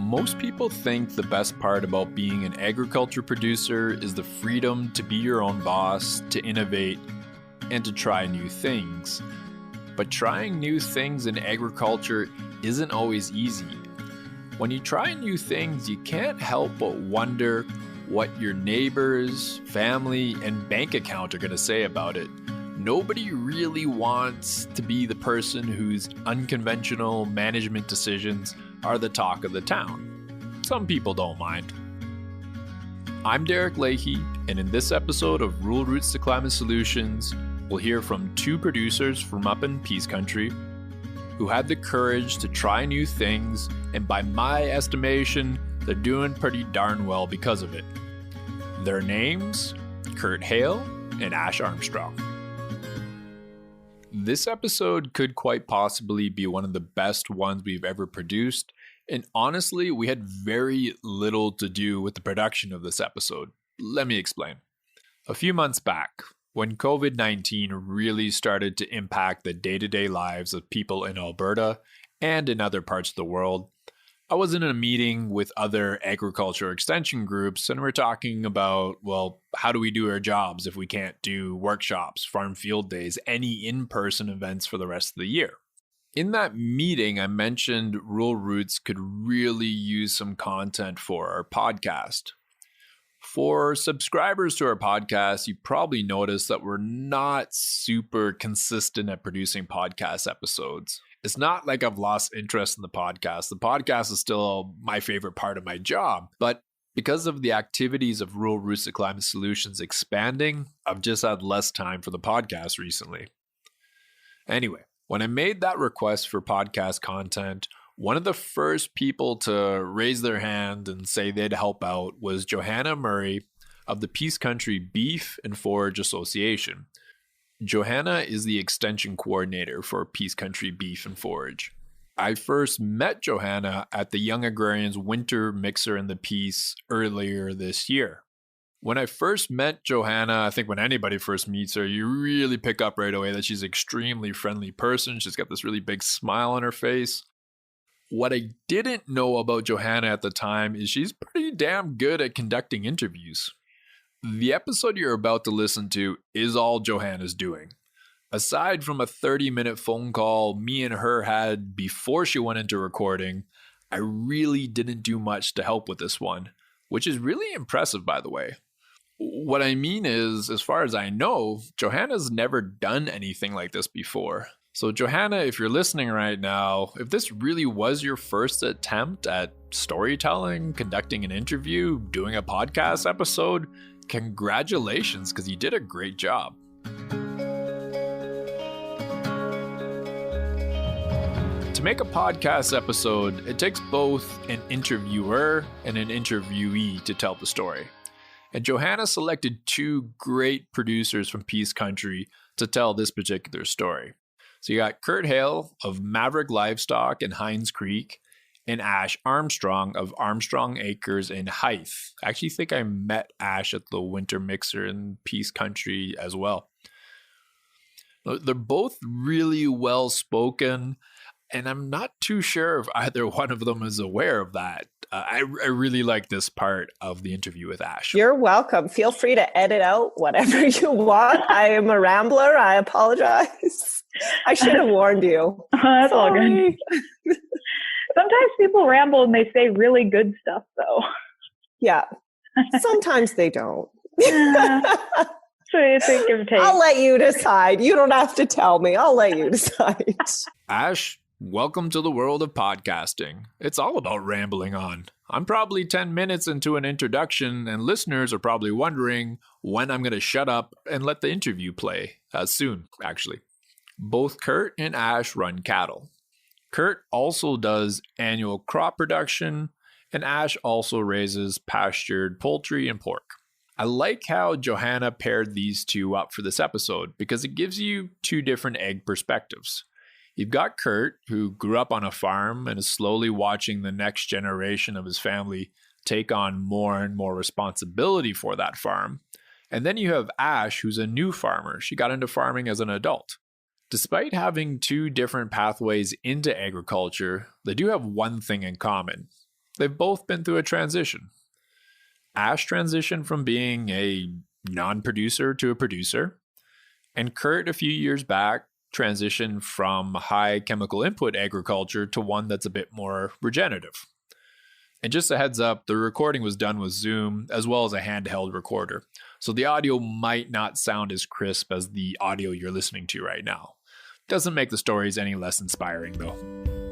Most people think the best part about being an agriculture producer is the freedom to be your own boss, to innovate, and to try new things. But trying new things in agriculture isn't always easy. When you try new things, you can't help but wonder what your neighbors, family, and bank account are going to say about it. Nobody really wants to be the person whose unconventional management decisions are the talk of the town. Some people don't mind. I'm Derek Leahy, and in this episode of Rural Roots to Climate Solutions, we'll hear from two producers from up in Peace Country who had the courage to try new things, and by my estimation, they're doing pretty darn well because of it. Their names, Curt Hale and Ash Armstrong. This episode could quite possibly be one of the best ones we've ever produced, and honestly, we had very little to do with the production of this episode. Let me explain. A few months back, when COVID-19 really started to impact the day-to-day lives of people in Alberta and in other parts of the world, I was in a meeting with other agriculture extension groups, and we're talking about, well, how do we do our jobs if we can't do workshops, farm field days, any in-person events for the rest of the year? In that meeting, I mentioned Rural Roots could really use some content for our podcast. For subscribers to our podcast, you probably noticed that we're not super consistent at producing podcast episodes. It's not like I've lost interest in the podcast. The podcast is still my favorite part of my job. But because of the activities of Rural Roots to Climate Solutions expanding, I've just had less time for the podcast recently. Anyway, when I made that request for podcast content, one of the first people to raise their hand and say they'd help out was Johanna Murray of the Peace Country Beef and Forage Association. Johanna is the extension coordinator for Peace Country Beef and Forage. I first met Johanna at the Young Agrarians Winter Mixer in the Peace earlier this year. When I first met Johanna, I think when anybody first meets her, you really pick up right away that she's an extremely friendly person. She's got this really big smile on her face. What I didn't know about Johanna at the time is she's pretty damn good at conducting interviews. The episode you're about to listen to is all Johanna's doing. Aside from a 30-minute phone call me and her had before she went into recording, I really didn't do much to help with this one, which is really impressive, by the way. What I mean is, as far as I know, Johanna's never done anything like this before. So Johanna, if you're listening right now, if this really was your first attempt at storytelling, conducting an interview, doing a podcast episode, congratulations, because you did a great job. To make a podcast episode, it takes both an interviewer and an interviewee to tell the story. And Johanna selected two great producers from Peace Country to tell this particular story. So you got Curt Hale of Maverick Livestock in Hines Creek, and Ash Armstrong of Armstrong Acres in Hythe. I actually think I met Ash at the Winter Mixer in Peace Country as well. They're both really well spoken, and I'm not too sure if either one of them is aware of that. I really like this part of the interview with Ash. You're welcome. Feel free to edit out whatever you want. I am a rambler. I apologize. I should have warned you. That's all good. Sometimes people ramble and they say really good stuff, though. Yeah. Sometimes they don't. So it's a give and take. I'll let you decide. You don't have to tell me. I'll let you decide. Ash, welcome to the world of podcasting. It's all about rambling on. I'm probably 10 minutes into an introduction, and listeners are probably wondering when I'm going to shut up and let the interview play. Soon, actually. Both Curt and Ash run cattle. Curt also does annual crop production, and Ash also raises pastured poultry and pork. I like how Johanna paired these two up for this episode because it gives you two different egg perspectives. You've got Curt, who grew up on a farm and is slowly watching the next generation of his family take on more and more responsibility for that farm. And then you have Ash, who's a new farmer. She got into farming as an adult. Despite having two different pathways into agriculture, they do have one thing in common. they've both been through a transition. Ash transitioned from being a non-producer to a producer, and Curt a few years back transitioned from high chemical input agriculture to one that's a bit more regenerative. And just a heads up, the recording was done with Zoom as well as a handheld recorder, so the audio might not sound as crisp as the audio you're listening to right now. Doesn't make the stories any less inspiring though.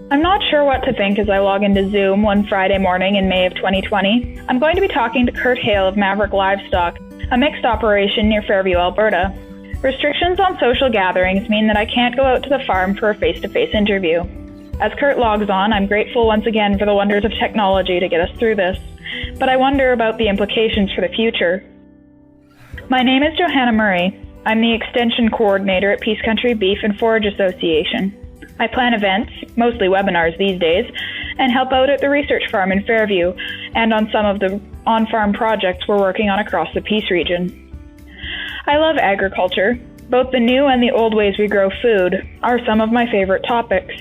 I'm not sure what to think as I log into Zoom one Friday morning in May of 2020. I'm going to be talking to Curt Hale of Maverick Livestock, a mixed operation near Fairview, Alberta. Restrictions on social gatherings mean that I can't go out to the farm for a face-to-face interview. As Curt logs on, I'm grateful once again for the wonders of technology to get us through this, but I wonder about the implications for the future. My name is Johanna Murray. I'm the Extension Coordinator at Peace Country Beef and Forage Association. I plan events, mostly webinars these days, and help out at the research farm in Fairview and on some of the on-farm projects we're working on across the Peace region. I love agriculture. Both the new and the old ways we grow food are some of my favorite topics.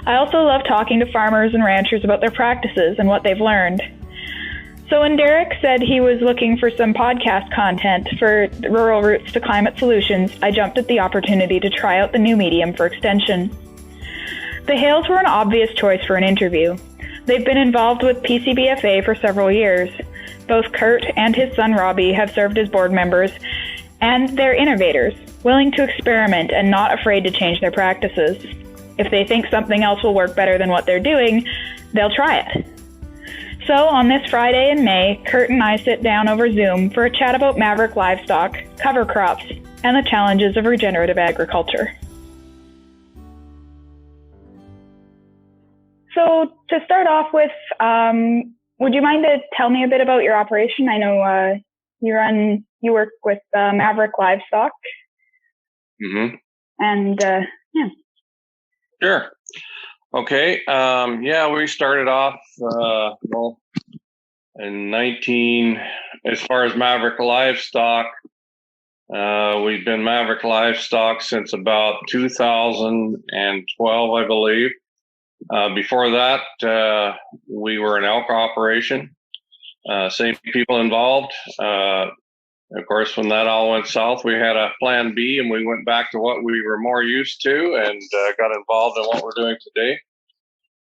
I also love talking to farmers and ranchers about their practices and what they've learned. So when Derek said he was looking for some podcast content for Rural Roots to Climate Solutions, I jumped at the opportunity to try out the new medium for extension. The Hales were an obvious choice for an interview. They've been involved with PCBFA for several years. Both Curt and his son Robbie have served as board members, and they're innovators, willing to experiment and not afraid to change their practices. If they think something else will work better than what they're doing, they'll try it. So on this Friday in May, Curt and I sit down over Zoom for a chat about Maverick Livestock, cover crops, and the challenges of regenerative agriculture. So to start off with, would you mind to tell me a bit about your operation? I know you work with Maverick Livestock. Mm-hmm. And yeah. Sure. Okay. We started off, as far as Maverick Livestock, we've been Maverick Livestock since about 2012, I believe. Before that, we were an elk operation. Same people involved. Of course, when that all went south, we had a plan B and we went back to what we were more used to and got involved in what we're doing today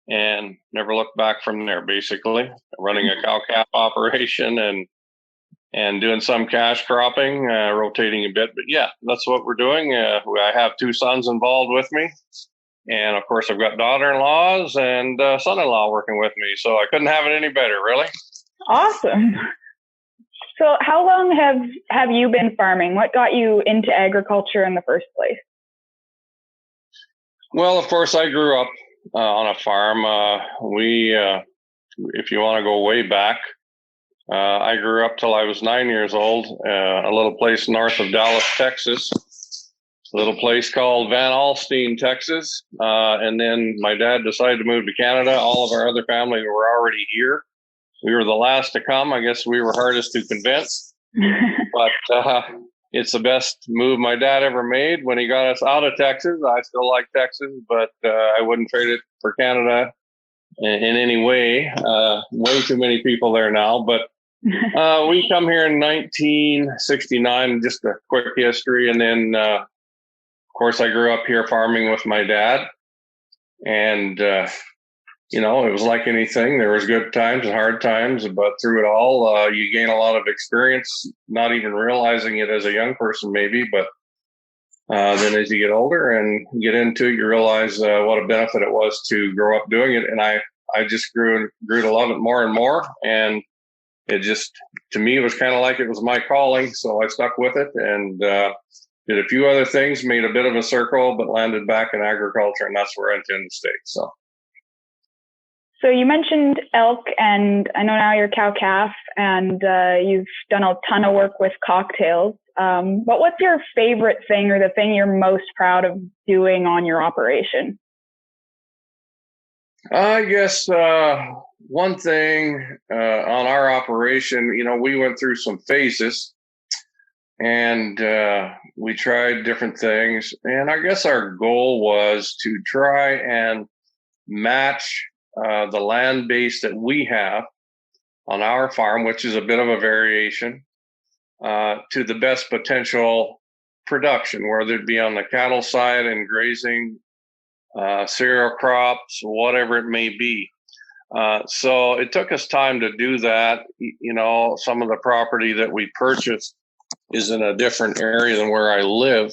and never looked back from there, basically. Running a cow-calf operation and doing some cash cropping, rotating a bit. But yeah, that's what we're doing. I have two sons involved with me. And of course, I've got daughter-in-laws and son-in-law working with me. So I couldn't have it any better, really. Awesome. So how long have you been farming? What got you into agriculture in the first place? Well, of course, I grew up on a farm. If you want to go way back, I grew up till I was 9 years old, a little place north of Dallas, Texas, a little place called Van Alstyne, Texas. And then my dad decided to move to Canada. All of our other family were already here. We were the last to come. I guess we were hardest to convince, but it's the best move my dad ever made when he got us out of Texas. I still like Texas, but I wouldn't trade it for Canada in any way. Way too many people there now, but we come here in 1969, just a quick history. And then, of course, I grew up here farming with my dad, and it was like anything. There was good times and hard times, but through it all, you gain a lot of experience, not even realizing it as a young person, maybe. But then as you get older and get into it, you realize what a benefit it was to grow up doing it. And I just grew to love it more and more. And it just, to me, it was kind of like it was my calling. So I stuck with it and did a few other things, made a bit of a circle, but landed back in agriculture. And that's where I intend to stay. So you mentioned elk, and I know now you're cow-calf, and you've done a ton of work with cocktails. But what's your favorite thing or the thing you're most proud of doing on your operation? I guess one thing on our operation, we went through some phases, and we tried different things. And I guess our goal was to try and match the land base that we have on our farm, which is a bit of a variation, to the best potential production, whether it be on the cattle side and grazing, cereal crops, whatever it may be. So it took us time to do that. You know, some of the property that we purchased is in a different area than where I live.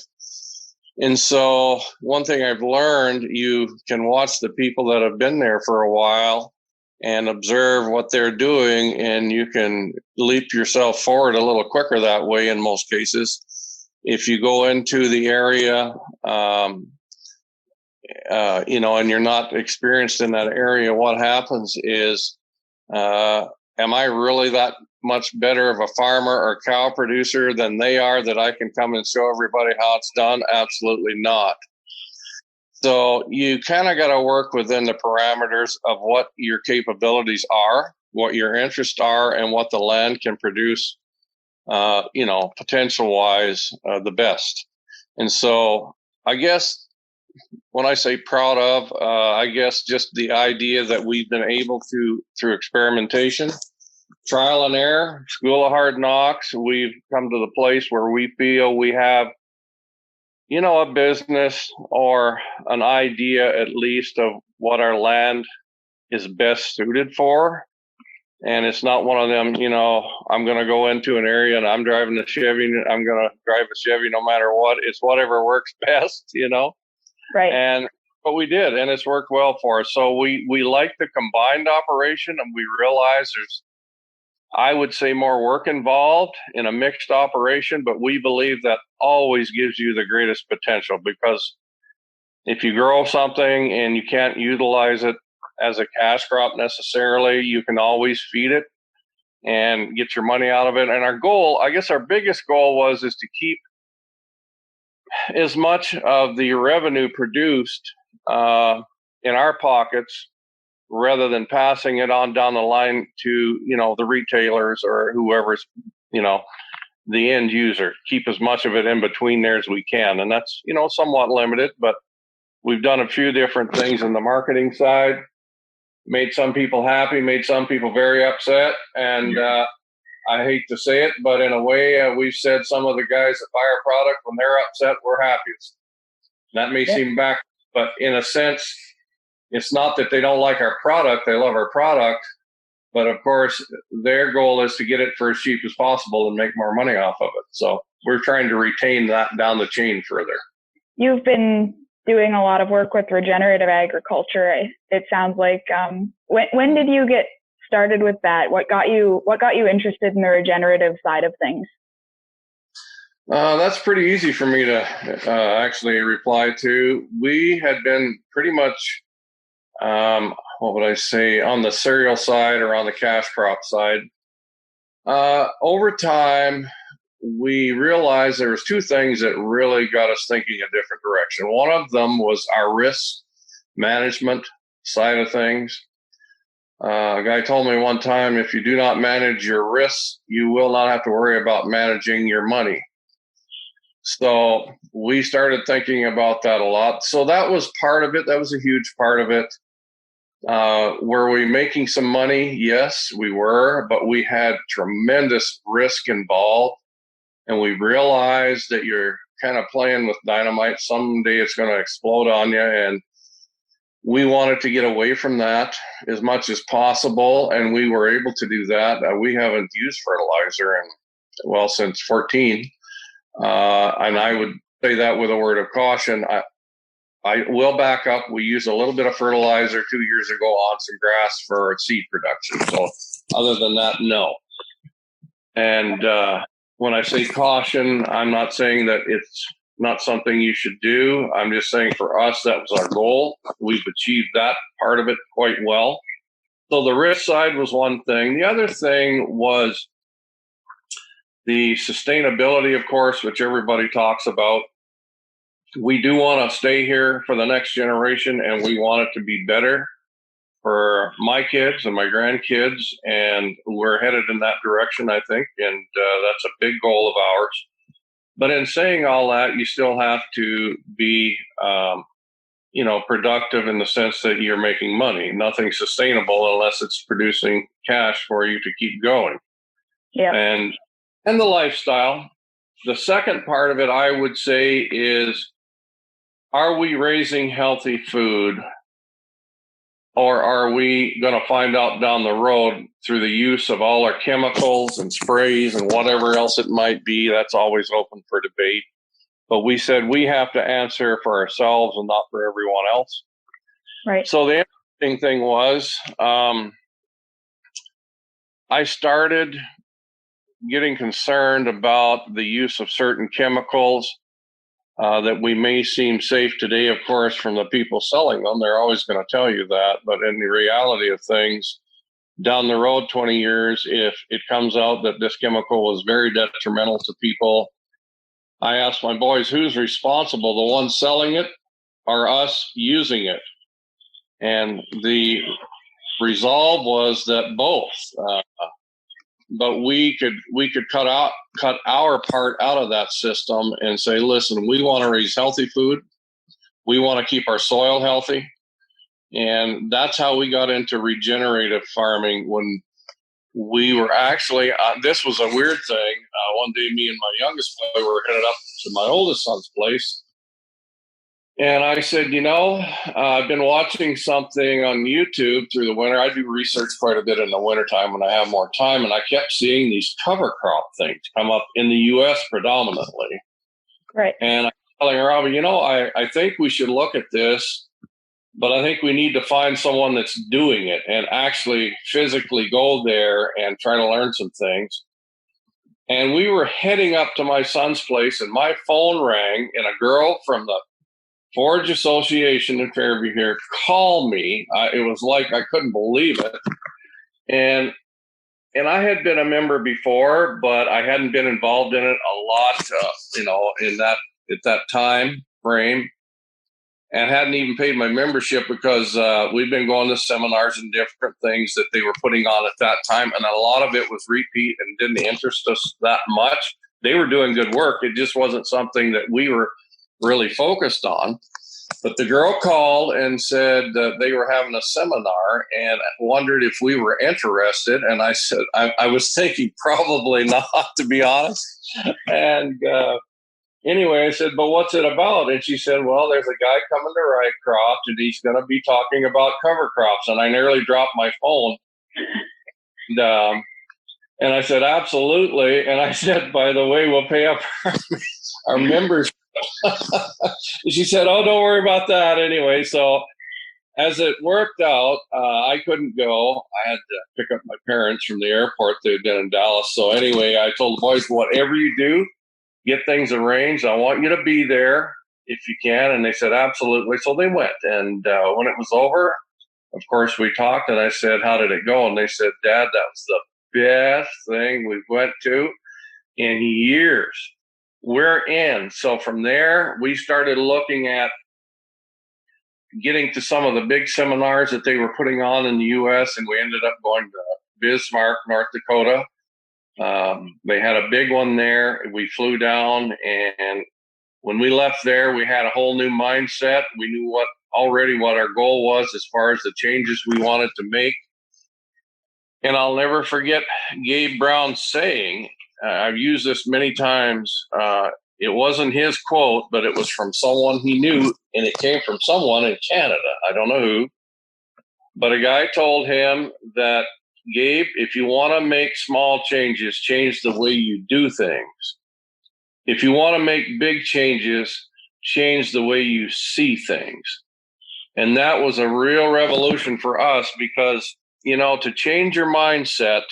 And so one thing I've learned, you can watch the people that have been there for a while and observe what they're doing, and you can leap yourself forward a little quicker that way in most cases. If you go into the area, you know, and you're not experienced in that area, what happens is, am I really that much better of a farmer or cow producer than they are that I can come and show everybody how it's done? Absolutely not. So you kind of got to work within the parameters of what your capabilities are, what your interests are, and what the land can produce, you know, potential-wise, the best. And so I guess when I say proud of, I guess just the idea that we've been able to, through experimentation, trial and error, school of hard knocks, we've come to the place where we feel we have, you know, a business or an idea at least of what our land is best suited for. And it's not one of them, you know, I'm going to go into an area and I'm driving a Chevy, I'm going to drive a Chevy no matter what. It's whatever works best, you know. Right. But we did, and it's worked well for us. So we like the combined operation, and we realize there's, I would say, more work involved in a mixed operation, but we believe that always gives you the greatest potential, because if you grow something and you can't utilize it as a cash crop necessarily, you can always feed it and get your money out of it. And our goal, I guess our biggest goal is to keep as much of the revenue produced in our pockets, rather than passing it on down the line to, you know, the retailers or whoever's, you know, the end user. Keep as much of it in between there as we can. And that's, you know, somewhat limited, but we've done a few different things in the marketing side, made some people happy, made some people very upset. And I hate to say it, but in a way, we've said some of the guys that buy our product, when they're upset, we're happiest. That may seem back, but in a sense, it's not that they don't like our product. They love our product. But of course, their goal is to get it for as cheap as possible and make more money off of it. So we're trying to retain that down the chain further. You've been doing a lot of work with regenerative agriculture. It sounds like, when did you get started with that? What got you interested in the regenerative side of things? That's pretty easy for me to actually reply to. We had been pretty much, what would I say, on the cereal side or on the cash crop side. Over time, we realized there was two things that really got us thinking a different direction. One of them was our risk management side of things. A guy told me one time, if you do not manage your risks, you will not have to worry about managing your money. So we started thinking about that a lot. So that was part of it. That was a huge part of it. Were we making some money? Yes, we were, but we had tremendous risk involved. And we realized that you're kind of playing with dynamite. Someday it's going to explode on you. And we wanted to get away from that as much as possible. And we were able to do that. We haven't used fertilizer since 14. And I would say that with a word of caution. I will back up. We used a little bit of fertilizer 2 years ago on some grass for seed production. So other than that, no. And when I say caution, I'm not saying that it's not something you should do. I'm just saying for us, that was our goal. We've achieved that part of it quite well. So the risk side was one thing. The other thing was the sustainability, of course, which everybody talks about. We do want to stay here for the next generation, and we want it to be better for my kids and my grandkids, and we're headed in that direction, I think, and that's a big goal of ours. But in saying all that, you still have to be productive in the sense that you're making money. Nothing sustainable unless it's producing cash for you to keep going. Yeah. And the lifestyle. The second part of it, I would say, is, are we raising healthy food, or are we going to find out down the road through the use of all our chemicals and sprays and whatever else it might be? That's always open for debate. But we said we have to answer for ourselves and not for everyone else. Right. So the interesting thing was, I started getting concerned about the use of certain chemicals that we may seem safe today, of course, from the people selling them. They're always going to tell you that. But in the reality of things, down the road 20 years, if it comes out that this chemical was very detrimental to people, I asked my boys, who's responsible, the one selling it or us using it? And the resolve was that both. But we could cut our part out of that system and say, listen, we want to raise healthy food. We want to keep our soil healthy. And that's how we got into regenerative farming when we were actually, this was a weird thing. One day, me and my youngest boy were headed up to my oldest son's place. And I said, I've been watching something on YouTube through the winter. I do research quite a bit in the wintertime when I have more time. And I kept seeing these cover crop things come up in the U.S. predominantly. Right. And I'm telling Robbie, I think we should look at this, but I think we need to find someone that's doing it and actually physically go there and try to learn some things. And we were heading up to my son's place, and my phone rang, and a girl from the Forage Association in Fairview here called me. It was like I couldn't believe it. And I had been a member before, but I hadn't been involved in it a lot, at that time frame, and hadn't even paid my membership because we've been going to seminars and different things that they were putting on at that time. And a lot of it was repeat and didn't interest us that much. They were doing good work. It just wasn't something that we were really focused on. But the girl called and said that they were having a seminar and wondered if we were interested. And I said, I was thinking probably not, to be honest. And anyway, I said, but what's it about? And she said, well, there's a guy coming to ride crops, and he's going to be talking about cover crops. And I nearly dropped my phone. And I said, absolutely. And I said, by the way, we'll pay up our members. She said, oh, don't worry about that anyway. So as it worked out, I couldn't go. I had to pick up my parents from the airport. They'd been in Dallas. So anyway, I told the boys, whatever you do, get things arranged. I want you to be there if you can. And they said, absolutely. So they went. And when it was over, of course, we talked, and I said, how did it go? And they said, Dad, that was the best thing we went to in years. We're in. So from there, we started looking at getting to some of the big seminars that they were putting on in the U.S., and we ended up going to Bismarck, North Dakota. They had a big one there. We flew down, and when we left there, we had a whole new mindset. We knew what our goal was as far as the changes we wanted to make. And I'll never forget Gabe Brown's saying, I've used this many times. It wasn't his quote, but it was from someone he knew, and it came from someone in Canada. I don't know who. But a guy told him that, Gabe, if you want to make small changes, change the way you do things. If you want to make big changes, change the way you see things. And that was a real revolution for us because, to change your mindset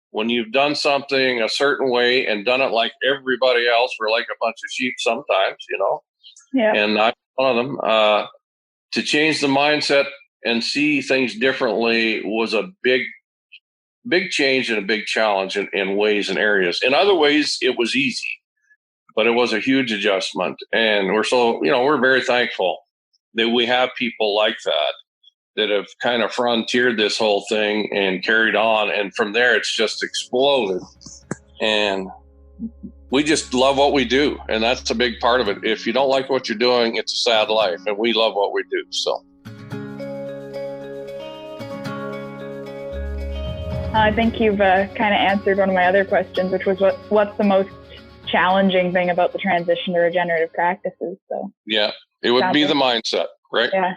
when you've done something a certain way and done it like everybody else, we're like a bunch of sheep sometimes, Yeah. And I'm one of them. To change the mindset and see things differently was a big change and a big challenge in ways and areas. In other ways, it was easy, but it was a huge adjustment. And we're very thankful that we have people like that have kind of frontiered this whole thing and carried on. And from there, it's just exploded. And we just love what we do, and that's a big part of it. If you don't like what you're doing, it's a sad life, and we love what we do. So I think you've kind of answered one of my other questions, which was what's the most challenging thing about the transition to regenerative practices? So yeah, it would be the mindset, right? Yeah.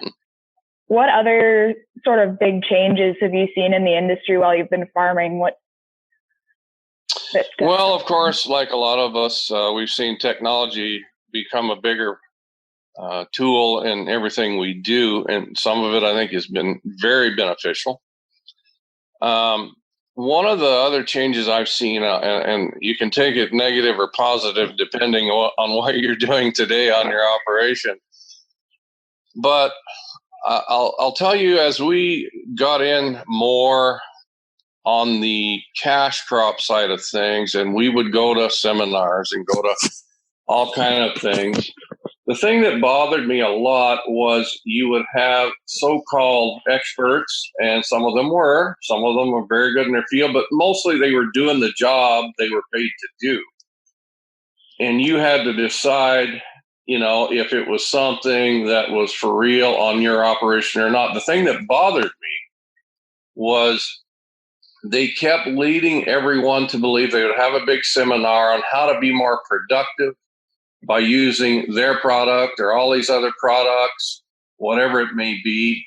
What other sort of big changes have you seen in the industry while you've been farming? Well, of course, like a lot of us, we've seen technology become a bigger tool in everything we do, and some of it I think has been very beneficial. One of the other changes I've seen, and you can take it negative or positive depending on what you're doing today on your operation, but I'll tell you, as we got in more on the cash crop side of things, and we would go to seminars and go to all kind of things, the thing that bothered me a lot was you would have so-called experts, and some of them were very good in their field, but mostly they were doing the job they were paid to do. And you had to decide, if it was something that was for real on your operation or not. The thing that bothered me was they kept leading everyone to believe they would have a big seminar on how to be more productive by using their product or all these other products, whatever it may be.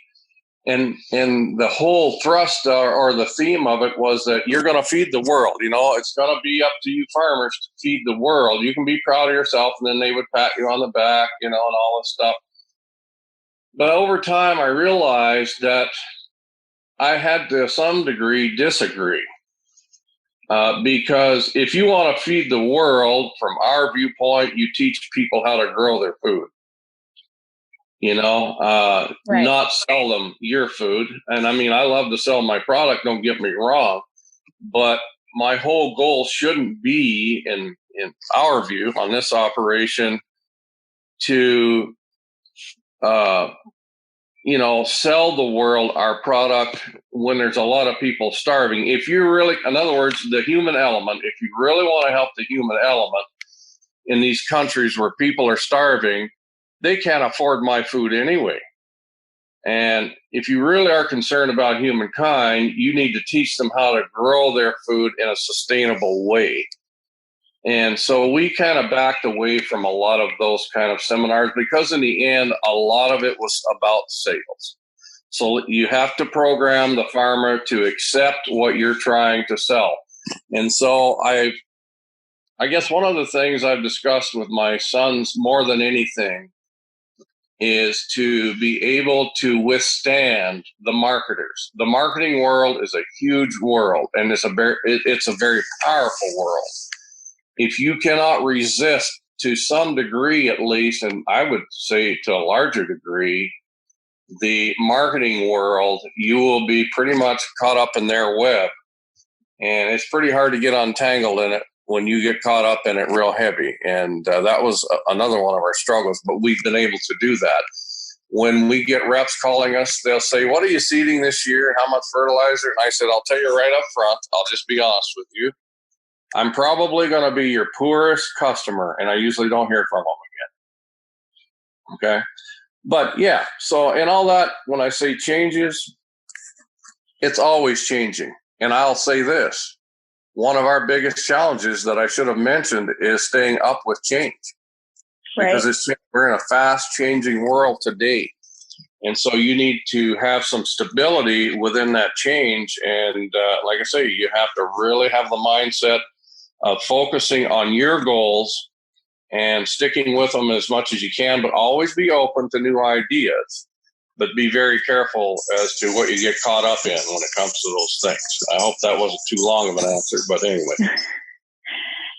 And the whole thrust or the theme of it was that you're going to feed the world. It's going to be up to you farmers to feed the world. You can be proud of yourself. And then they would pat you on the back, and all this stuff. But over time, I realized that I had to some degree disagree. Because if you want to feed the world, from our viewpoint, you teach people how to grow their food. Right. Not sell them your food. And I mean, I love to sell my product, don't get me wrong, but my whole goal shouldn't be, in our view on this operation, to sell the world our product when there's a lot of people starving. If you really, in other words, the human element, if you really want to help the human element in these countries where people are starving, they can't afford my food anyway. And if you really are concerned about humankind, you need to teach them how to grow their food in a sustainable way. And so we kind of backed away from a lot of those kind of seminars because in the end, a lot of it was about sales. So you have to program the farmer to accept what you're trying to sell. And so I guess one of the things I've discussed with my sons more than anything is to be able to withstand the marketers. The marketing world is a huge world, and it's a very powerful world. If you cannot resist to some degree, at least, and I would say to a larger degree, the marketing world, you will be pretty much caught up in their web. And it's pretty hard to get untangled in it when you get caught up in it real heavy. And that was another one of our struggles, but we've been able to do that. When we get reps calling us, they'll say, "What are you seeding this year? How much fertilizer?" And I said, "I'll tell you right up front, I'll just be honest with you. I'm probably going to be your poorest customer," and I usually don't hear from them again. Okay? But yeah, so in all that, when I say changes, it's always changing. And I'll say this. One of our biggest challenges that I should have mentioned is staying up with change. Right. Because we're in a fast-changing world today. And so you need to have some stability within that change. And like I say, you have to really have the mindset of focusing on your goals and sticking with them as much as you can, but always be open to new ideas. But be very careful as to what you get caught up in when it comes to those things. I hope that wasn't too long of an answer, but anyway.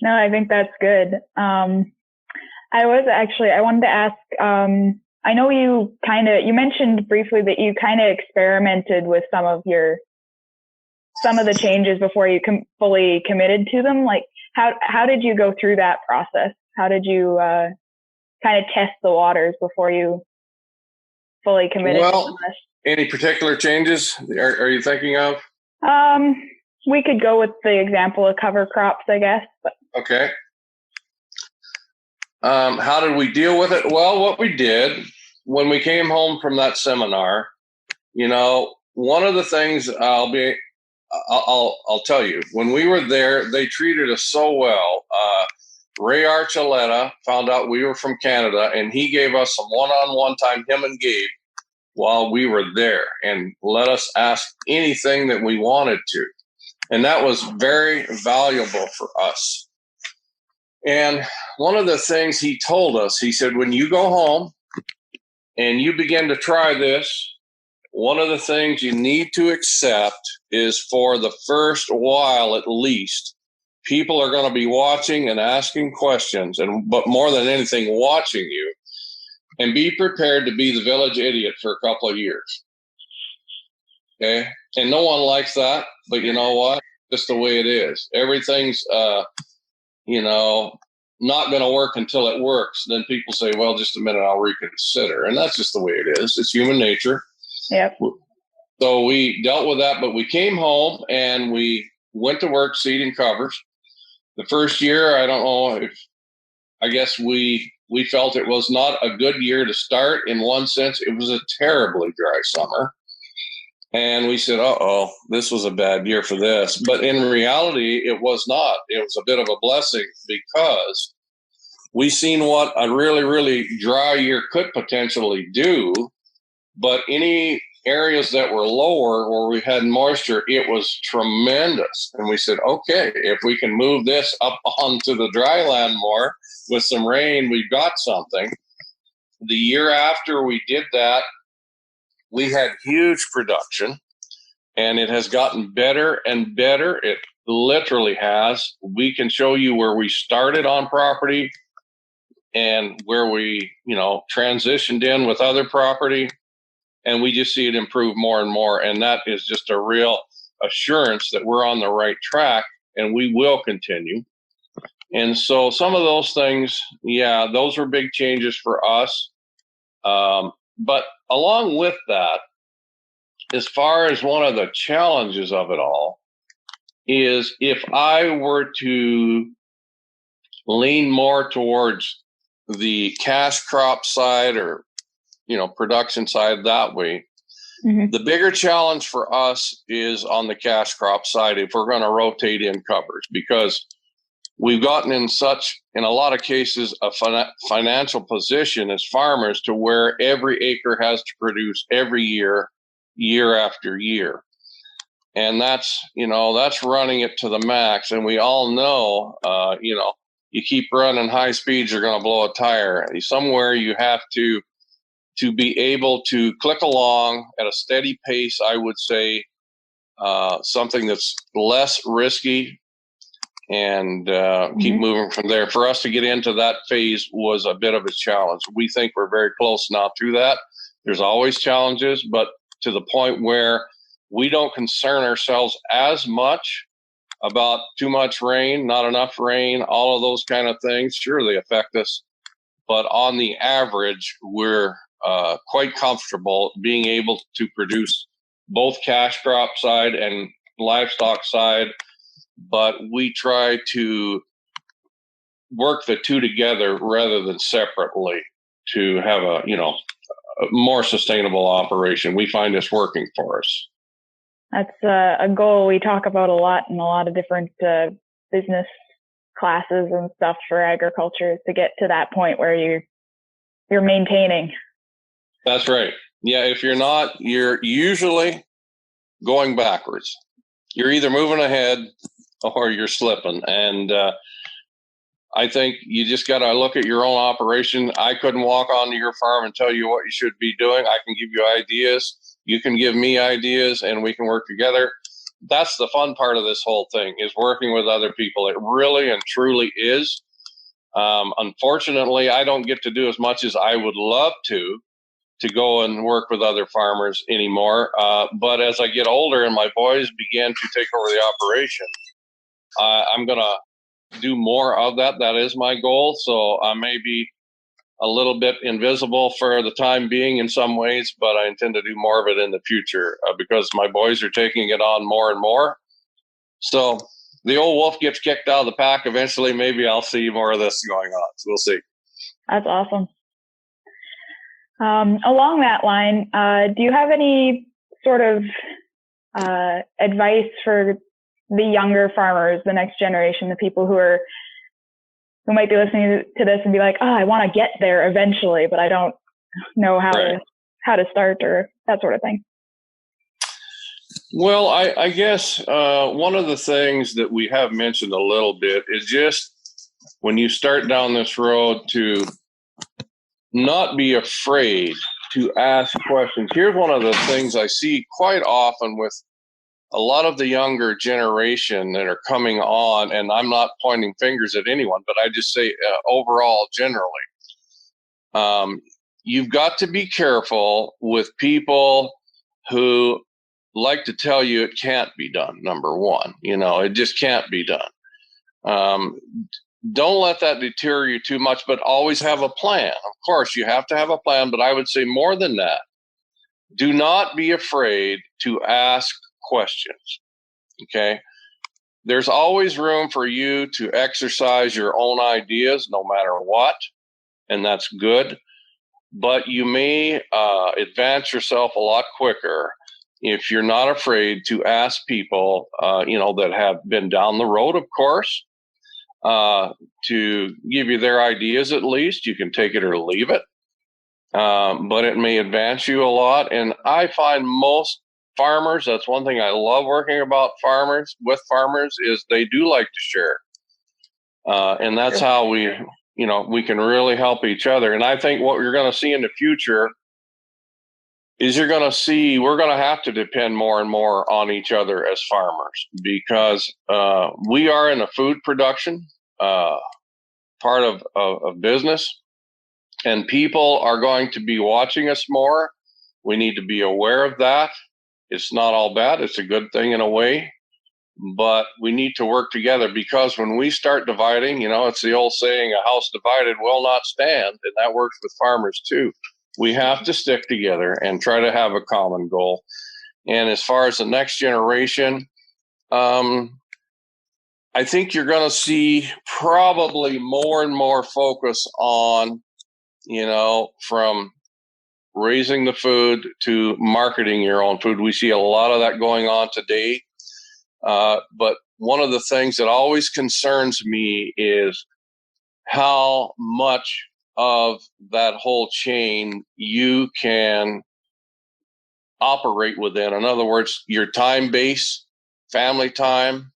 No, I think that's good. I wanted to ask, I know you mentioned briefly that you kind of experimented with some of the changes before you fully committed to them. Like how did you go through that process? How did you kind of test the waters before you fully committed to this? Any particular changes are you thinking of? We could go with the example of cover crops, I guess. But. Okay. How did we deal with it? Well, what we did when we came home from that seminar, one of the things I'll tell you, when we were there, they treated us so well. Ray Archuleta found out we were from Canada, and he gave us some one-on-one time, him and Gabe, while we were there, and let us ask anything that we wanted to. And that was very valuable for us. And one of the things he told us, he said, when you go home and you begin to try this, one of the things you need to accept is for the first while at least, people are going to be watching and asking questions, but more than anything, watching you, and be prepared to be the village idiot for a couple of years. Okay? And no one likes that, but you know what? Just the way it is. Everything's, not going to work until it works. Then people say, well, just a minute, I'll reconsider. And that's just the way it is. It's human nature. Yep. So we dealt with that, but we came home and we went to work seeding covers. The first year, I guess we felt it was not a good year to start. In one sense, it was a terribly dry summer. And we said, this was a bad year for this. But in reality, it was not. It was a bit of a blessing because we seen what a really, really dry year could potentially do. But any areas that were lower where we had moisture, it was tremendous. And we said, okay, if we can move this up onto the dry land more with some rain, we've got something. The year after we did that, we had huge production, and it has gotten better and better. It literally has. We can show you where we started on property and where we, transitioned in with other property, and we just see it improve more and more. And that is just a real assurance that we're on the right track, and we will continue. And so some of those things, those were big changes for us. But along with that, as far as one of the challenges of it all is if I were to lean more towards the cash crop side or, production side that way, the bigger challenge for us is on the cash crop side if we're going to rotate in covers, because we've gotten in a lot of cases, a financial position as farmers to where every acre has to produce every year, year after year. And that's running it to the max. And we all know, you keep running high speeds, you're going to blow a tire. Somewhere you have to be able to click along at a steady pace, I would say, something that's less risky, and keep moving from there. For us to get into that phase was a bit of a challenge. We think we're very close now to that. There's always challenges, but to the point where we don't concern ourselves as much about too much rain, not enough rain, all of those kind of things. Sure, they affect us, but on the average, we're quite comfortable being able to produce both cash crop side and livestock side. But we try to work the two together rather than separately to have a more sustainable operation. We find this working for us. That's a goal we talk about a lot in a lot of different business classes and stuff for agriculture, is to get to that point where you're maintaining. That's right. Yeah, if you're not, you're usually going backwards. You're either moving ahead or you're slipping. And I think you just got to look at your own operation. I couldn't walk onto your farm and tell you what you should be doing. I can give you ideas. You can give me ideas, and we can work together. That's the fun part of this whole thing, is working with other people. It really and truly is. Unfortunately, I don't get to do as much as I would love to go and work with other farmers anymore. But as I get older and my boys begin to take over the operation, I'm going to do more of that. That is my goal. So I may be a little bit invisible for the time being in some ways, but I intend to do more of it in the future because my boys are taking it on more and more. So the old wolf gets kicked out of the pack eventually. Maybe I'll see more of this going on. So we'll see. That's awesome. Along that line, do you have any sort of advice for the younger farmers, the next generation, the people who might be listening to this and be like, I want to get there eventually, but I don't know how to start or that sort of thing? Well, I guess one of the things that we have mentioned a little bit is just when you start down this road to not be afraid to ask questions. Here's one of the things I see quite often with a lot of the younger generation that are coming on, and I'm not pointing fingers at anyone, but I just say overall, generally, you've got to be careful with people who like to tell you it can't be done. Number one, it just can't be done. Don't let that deter you too much, but always have a plan. Of course, you have to have a plan, but I would say more than that, do not be afraid to ask questions. Okay. There's always room for you to exercise your own ideas no matter what, and that's good. But you may advance yourself a lot quicker if you're not afraid to ask people, that have been down the road, of course, to give you their ideas at least. You can take it or leave it, but it may advance you a lot. And I find most farmers, that's one thing I love working with farmers, is they do like to share. And that's how we can really help each other. And I think what you're going to see in the future is we're going to have to depend more and more on each other as farmers, because we are in a food production part of business, and people are going to be watching us more. We need to be aware of that. It's not all bad. It's a good thing in a way, but we need to work together, because when we start dividing, it's the old saying, a house divided will not stand, and that works with farmers too. We have to stick together and try to have a common goal. And as far as the next generation, I think you're going to see probably more and more focus on, from raising the food to marketing your own food. We see a lot of that going on today. But one of the things that always concerns me is how much of that whole chain you can operate within. In other words, your time base, family time,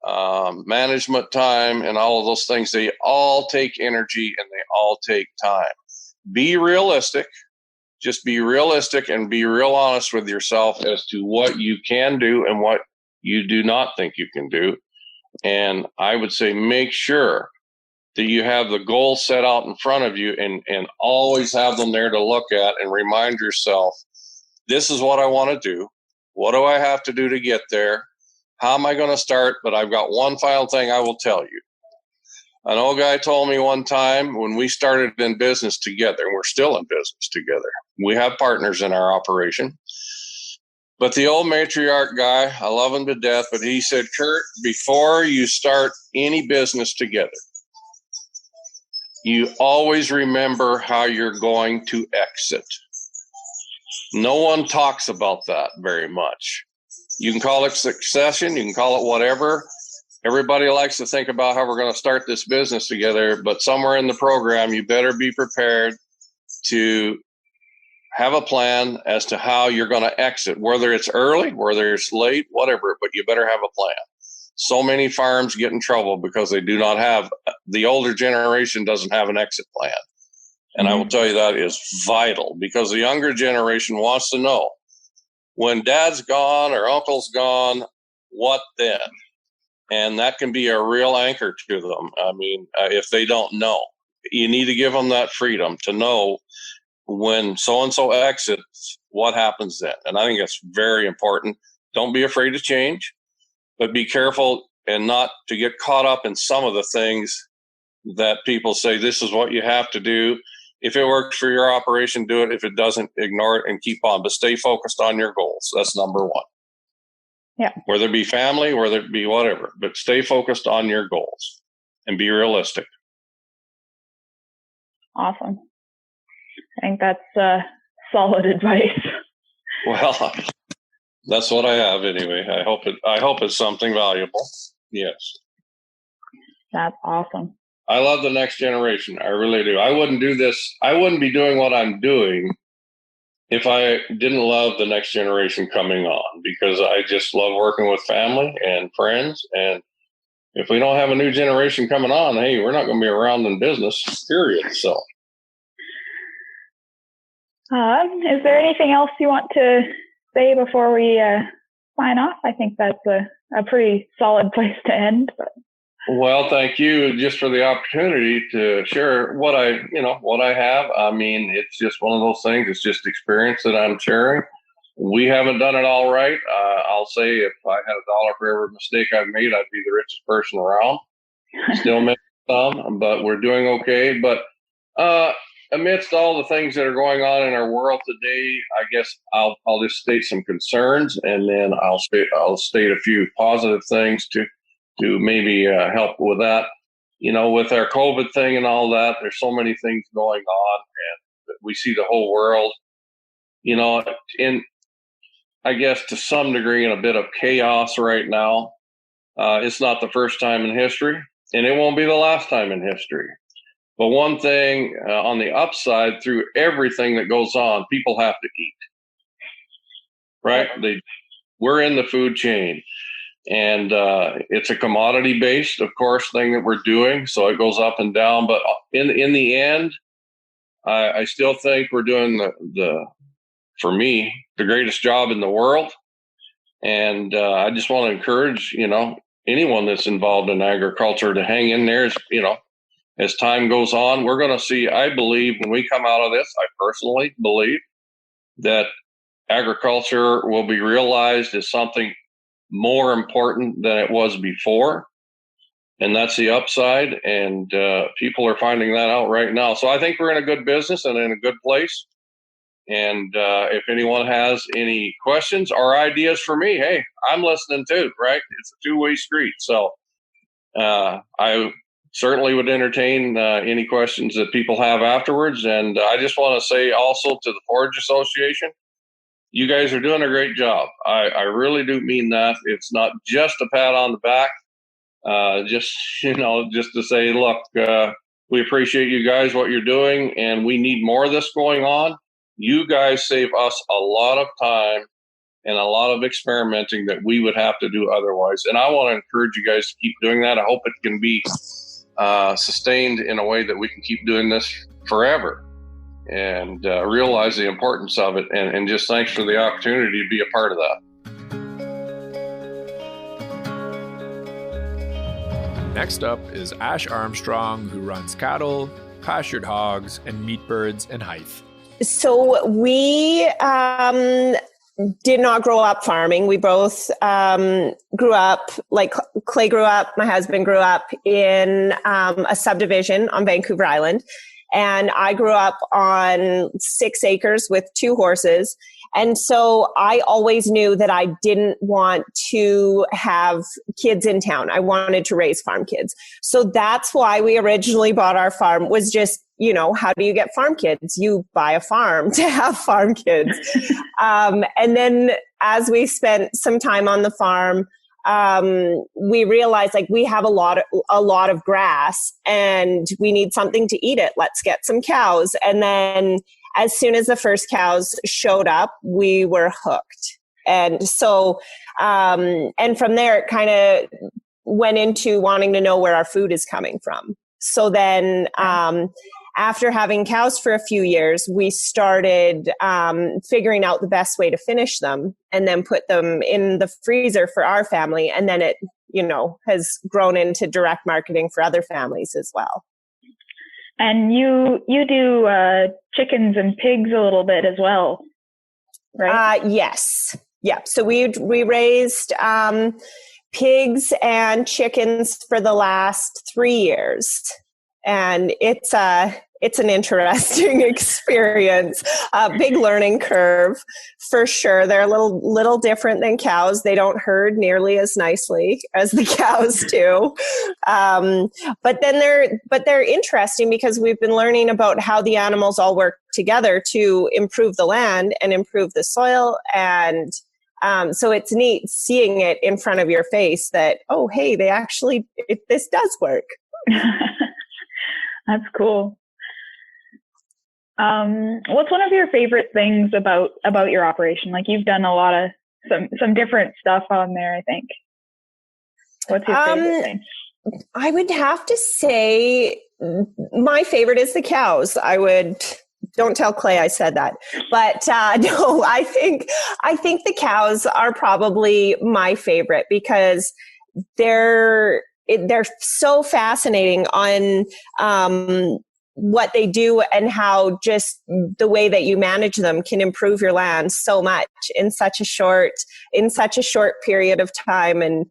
management time, and all of those things, they all take energy and they all take time. Be realistic. Just be realistic and be real honest with yourself as to what you can do and what you do not think you can do. And I would say make sure that you have the goal set out in front of you, and always have them there to look at and remind yourself, this is what I want to do. What do I have to do to get there? How am I going to start? But I've got one final thing I will tell you. An old guy told me one time when we started in business together, and we're still in business together. We have partners in our operation. But the old matriarch guy, I love him to death, but he said, Curt, before you start any business together, you always remember how you're going to exit. No one talks about that very much. You can call it succession, you can call it whatever. Everybody likes to think about how we're going to start this business together, but somewhere in the program, you better be prepared to have a plan as to how you're going to exit, whether it's early, whether it's late, whatever, but you better have a plan. So many farms get in trouble because they do not have, the older generation doesn't have an exit plan. And I will tell you that is vital, because the younger generation wants to know, when dad's gone or uncle's gone, what then? And that can be a real anchor to them. I mean, if they don't know, you need to give them that freedom to know when so-and-so exits, what happens then? And I think that's very important. Don't be afraid to change, but be careful and not to get caught up in some of the things that people say, this is what you have to do. If it works for your operation, do it. If it doesn't, ignore it and keep on. But stay focused on your goals. That's number one. Yeah. Whether it be family, whether it be whatever, but stay focused on your goals and be realistic. Awesome. I think that's solid advice. Well, that's what I have anyway. I hope it's something valuable. Yes. That's awesome. I love the next generation. I really do. I wouldn't do this. I wouldn't be doing what I'm doing if I didn't love the next generation coming on, because I just love working with family and friends. And if we don't have a new generation coming on, hey, we're not going to be around in business, period. So. Is there anything else you want to say before we sign off? I think that's a pretty solid place to end. But. Well, thank you just for the opportunity to share what I have. I mean, it's just one of those things. It's just experience that I'm sharing. We haven't done it all right. I'll say if I had $1 for every mistake I've made, I'd be the richest person around. Still make some, but we're doing okay. But amidst all the things that are going on in our world today, I guess I'll just state some concerns, and then I'll state a few positive things to maybe help with that. You know, with our COVID thing and all that, there's so many things going on, and we see the whole world, you know, I guess to some degree in a bit of chaos right now. It's not the first time in history, and it won't be the last time in history. But one thing on the upside, through everything that goes on, people have to eat, right? We're in the food chain, and it's a commodity-based, of course, thing that we're doing. So it goes up and down. But in the end, I still think we're doing for me, the greatest job in the world. And I just want to encourage, anyone that's involved in agriculture to hang in there. As time goes on, we're going to see, I believe, when we come out of this, I personally believe that agriculture will be realized as something more important than it was before. And that's the upside. And people are finding that out right now. So I think we're in a good business and in a good place. And if anyone has any questions or ideas for me, hey, I'm listening too, right? It's a two-way street. So I certainly would entertain any questions that people have afterwards. And I just want to say also to the Forage Association, you guys are doing a great job. I really do mean that. It's not just a pat on the back, just to say, look, we appreciate you guys, what you're doing, and we need more of this going on. You guys save us a lot of time and a lot of experimenting that we would have to do otherwise. And I want to encourage you guys to keep doing that. I hope it can be sustained in a way that we can keep doing this forever, and realize the importance of it. And just thanks for the opportunity to be a part of that. Next up is Ash Armstrong, who runs cattle, pastured hogs, and meat birds in Hale. So we did not grow up farming. We both grew up, like Clay grew up, my husband grew up in a subdivision on Vancouver Island. And I grew up on 6 acres with 2 horses. And so I always knew that I didn't want to have kids in town. I wanted to raise farm kids. So that's why we originally bought our farm, was just, how do you get farm kids? You buy a farm to have farm kids. And then as we spent some time on the farm, we realized we have a lot of grass and we need something to eat it. Let's get some cows. And then as soon as the first cows showed up, we were hooked. And so, and from there, it kind of went into wanting to know where our food is coming from. So then, after having cows for a few years, we started figuring out the best way to finish them and then put them in the freezer for our family. And then it, has grown into direct marketing for other families as well. And you do chickens and pigs a little bit as well, right? Yes. Yeah. So we raised pigs and chickens for the last 3 years. And it's it's an interesting experience. Big learning curve for sure. They're a little different than cows. They don't herd nearly as nicely as the cows do. But they're interesting because we've been learning about how the animals all work together to improve the land and improve the soil. And so it's neat seeing it in front of your face that, oh, hey, this does work. That's cool. What's one of your favorite things about your operation? Like, you've done a lot of some different stuff on there, I think. What's your favorite thing? I would have to say my favorite is the cows. Don't tell Clay I said that, but no, I think the cows are probably my favorite because they're so fascinating on what they do and how just the way that you manage them can improve your land so much in such a short period of time. And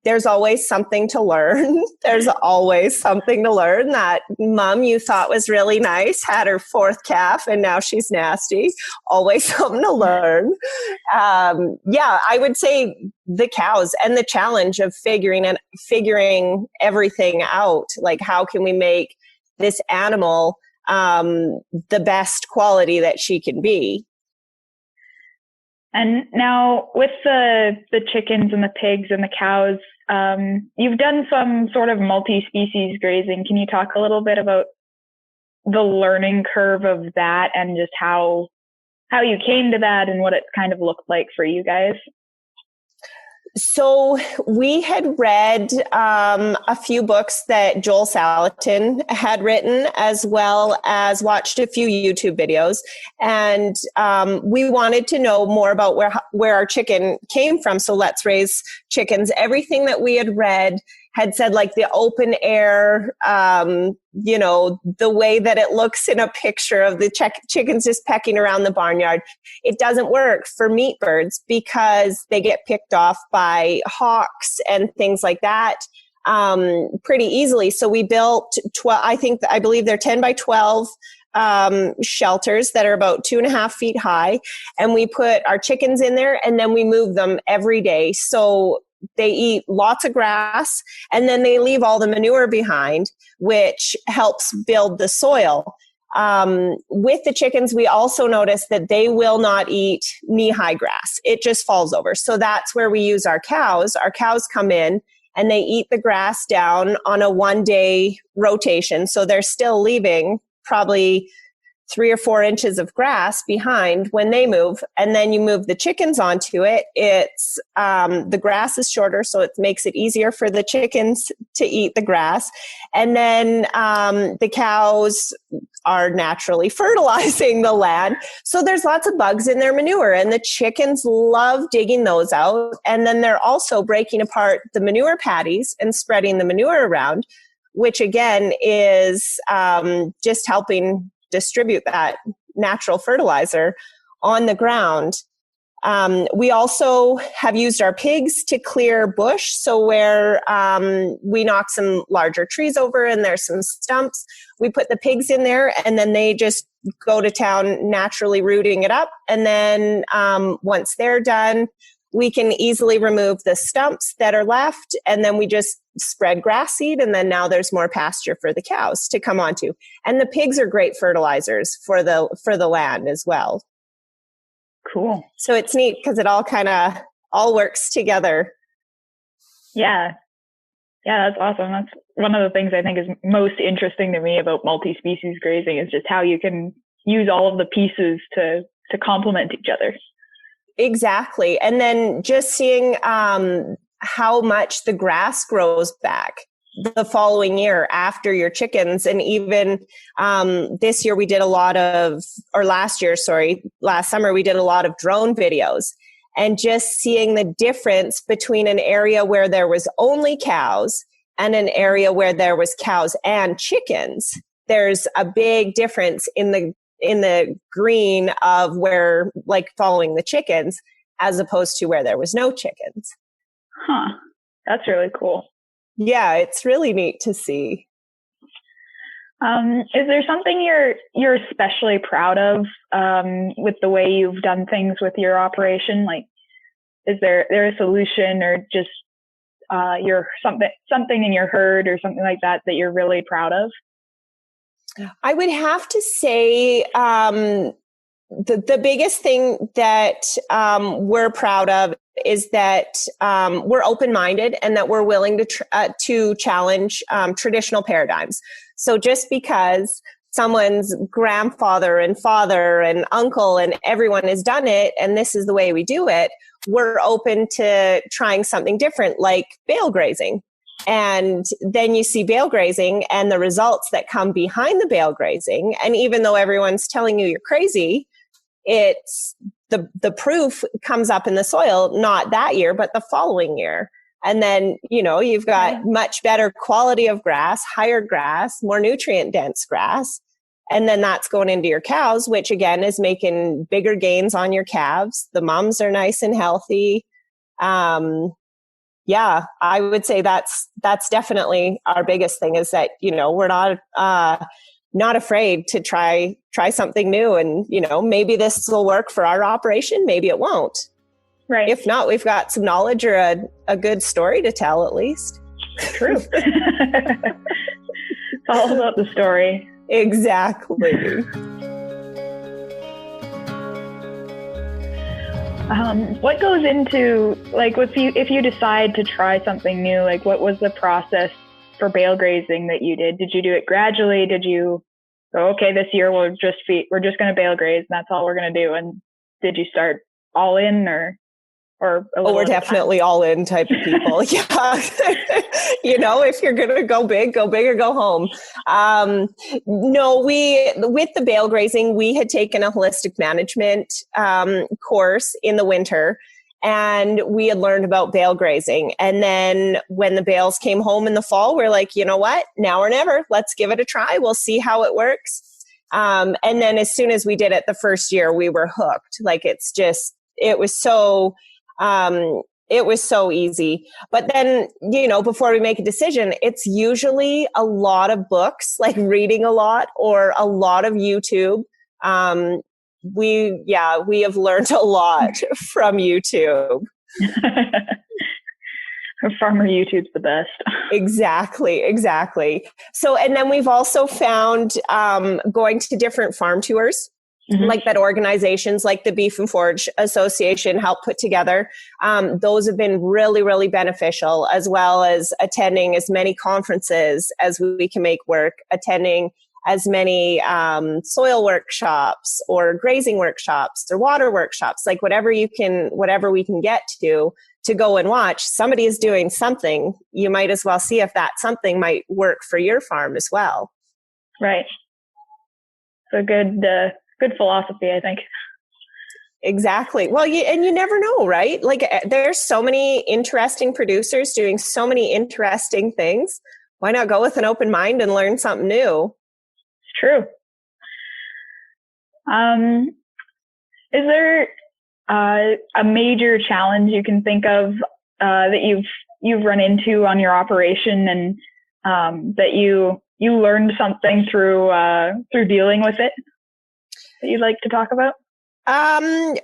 there's always something to learn. There's always something to learn. That mom you thought was really nice had her fourth calf and now she's nasty. Always something to learn. I would say the cows and the challenge of figuring everything out. Like, how can we make this animal the best quality that she can be? And now with the chickens and the pigs and the cows, you've done some sort of multi-species grazing. Can you talk a little bit about the learning curve of that and just how you came to that and what it kind of looked like for you guys? So we had read a few books that Joel Salatin had written, as well as watched a few YouTube videos. And we wanted to know more about where our chicken came from. So Let's Raise Chickens. Everything that we had read had said, like, the open air, the way that it looks in a picture of the chickens just pecking around the barnyard. It doesn't work for meat birds because they get picked off by hawks and things like that pretty easily. So we built I believe they're 10 by 12 shelters that are about 2.5 feet high. And we put our chickens in there and then we move them every day. So they eat lots of grass and then they leave all the manure behind, which helps build the soil. With the chickens, we also noticed that they will not eat knee-high grass. It just falls over. So that's where we use our cows. Our cows come in and they eat the grass down on a 1-day rotation. So they're still leaving probably 3 or 4 inches of grass behind when they move. And then you move the chickens onto it. It's, the grass is shorter, so it makes it easier for the chickens to eat the grass. And then, the cows are naturally fertilizing the land. So there's lots of bugs in their manure and the chickens love digging those out. And then they're also breaking apart the manure patties and spreading the manure around, which again is, just helping distribute that natural fertilizer on the ground. We also have used our pigs to clear bush. So where we knock some larger trees over and there's some stumps, we put the pigs in there and then they just go to town naturally rooting it up. And then once they're done, we can easily remove the stumps that are left, and then we just spread grass seed, and then now there's more pasture for the cows to come onto. And the pigs are great fertilizers for the land as well. Cool. So it's neat because it all works together. Yeah. Yeah, that's awesome. That's one of the things I think is most interesting to me about multi-species grazing is just how you can use all of the pieces to complement each other. Exactly. And then just seeing how much the grass grows back the following year after your chickens. And even this year we did last summer we did a lot of drone videos. And just seeing the difference between an area where there was only cows and an area where there was cows and chickens. There's a big difference in the green of where, like, following the chickens as opposed to where there was no chickens. Huh. That's really cool. Yeah, it's really neat to see. Is there something you're especially proud of with the way you've done things with your operation? Like, is there a solution, or just your something in your herd or something like that you're really proud of? I would have to say the biggest thing that we're proud of is that we're open-minded and that we're willing to challenge traditional paradigms. So just because someone's grandfather and father and uncle and everyone has done it and this is the way we do it, we're open to trying something different, like bale grazing. And then you see bale grazing and the results that come behind the bale grazing. And even though everyone's telling you you're crazy, it's the proof comes up in the soil, not that year, but the following year. And then, you've got much better quality of grass, higher grass, more nutrient dense grass. And then that's going into your cows, which again is making bigger gains on your calves. The mums are nice and healthy. Yeah, I would say that's definitely our biggest thing, is that, we're not afraid to try something new. And, maybe this will work for our operation. Maybe it won't. Right. If not, we've got some knowledge or a good story to tell, at least. True. It's all about the story. Exactly. What goes into, like, if you decide to try something new, like, what was the process for bale grazing that you did? Did you do it gradually? Did you go, okay, this year we're just going to bale graze and that's all we're going to do? And did you start all in or we're definitely all in type of people. Yeah. If you're going to go big or go home. No, with the bale grazing, we had taken a holistic management course in the winter, and we had learned about bale grazing. And then when the bales came home in the fall, we're like, you know what, now or never, let's give it a try. We'll see how it works. And then as soon as we did it the first year, we were hooked. Like, it was so easy. But then, before we make a decision, it's usually a lot of books, like reading a lot, or a lot of YouTube. We have learned a lot from YouTube. Farmer YouTube's the best. Exactly. So, and then we've also found going to different farm tours. Mm-hmm. Like that organizations like the Beef and Forage Association help put together. Those have been really, really beneficial, as well as attending as many conferences as we can make work, attending as many soil workshops or grazing workshops or water workshops, like whatever we can get to go and watch. Somebody is doing something. You might as well see if that something might work for your farm as well. Right. So good philosophy, I think. Exactly. Well, you never know, right? Like, there's so many interesting producers doing so many interesting things. Why not go with an open mind and learn something new? It's true. Is there a major challenge you can think of that you've run into on your operation, and that you learned something through dealing with it, that you'd like to talk about?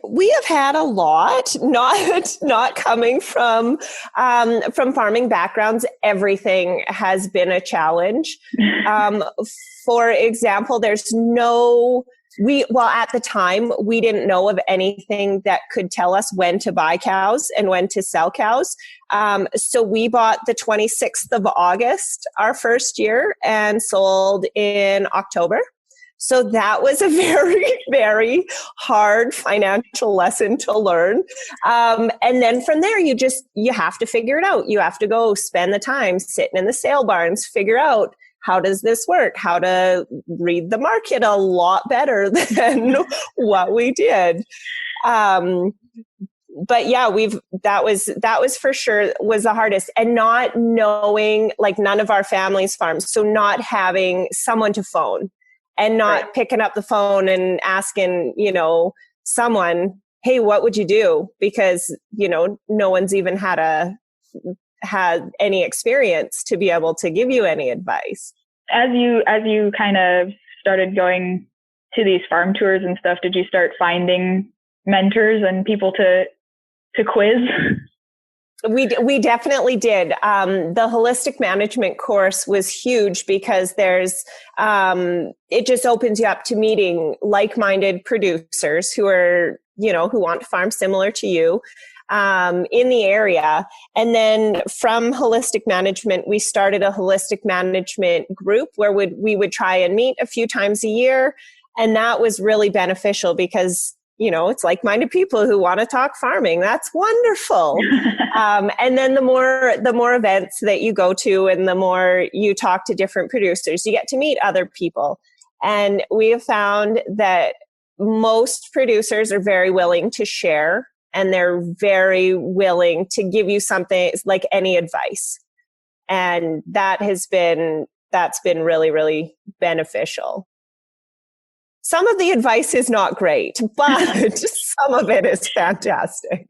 We have had a lot, not coming from farming backgrounds. Everything has been a challenge. For example, at the time, we didn't know of anything that could tell us when to buy cows and when to sell cows. So we bought the 26th of August, our first year, and sold in October. So that was a very, very hard financial lesson to learn. And then from there, you have to figure it out. You have to go spend the time sitting in the sale barns, figure out, how does this work? How to read the market a lot better than what we did. But yeah, that was for sure was the hardest, and not knowing, like, none of our family's farms. So not having someone to phone. And not picking up the phone and asking, someone, hey, what would you do? Because, no one's even had any experience to be able to give you any advice. as you kind of started going to these farm tours and stuff, did you start finding mentors and people to quiz? We definitely did. The holistic management course was huge because it just opens you up to meeting like-minded producers who are, who want to farm similar to you, in the area. And then from holistic management, we started a holistic management group where we would try and meet a few times a year. And that was really beneficial because it's like-minded people who want to talk farming. That's wonderful. And then the more events that you go to and the more you talk to different producers, you get to meet other people. And we have found that most producers are very willing to share, and they're very willing to give you something like any advice. And that's been really, really beneficial. Some of the advice is not great, but some of it is fantastic.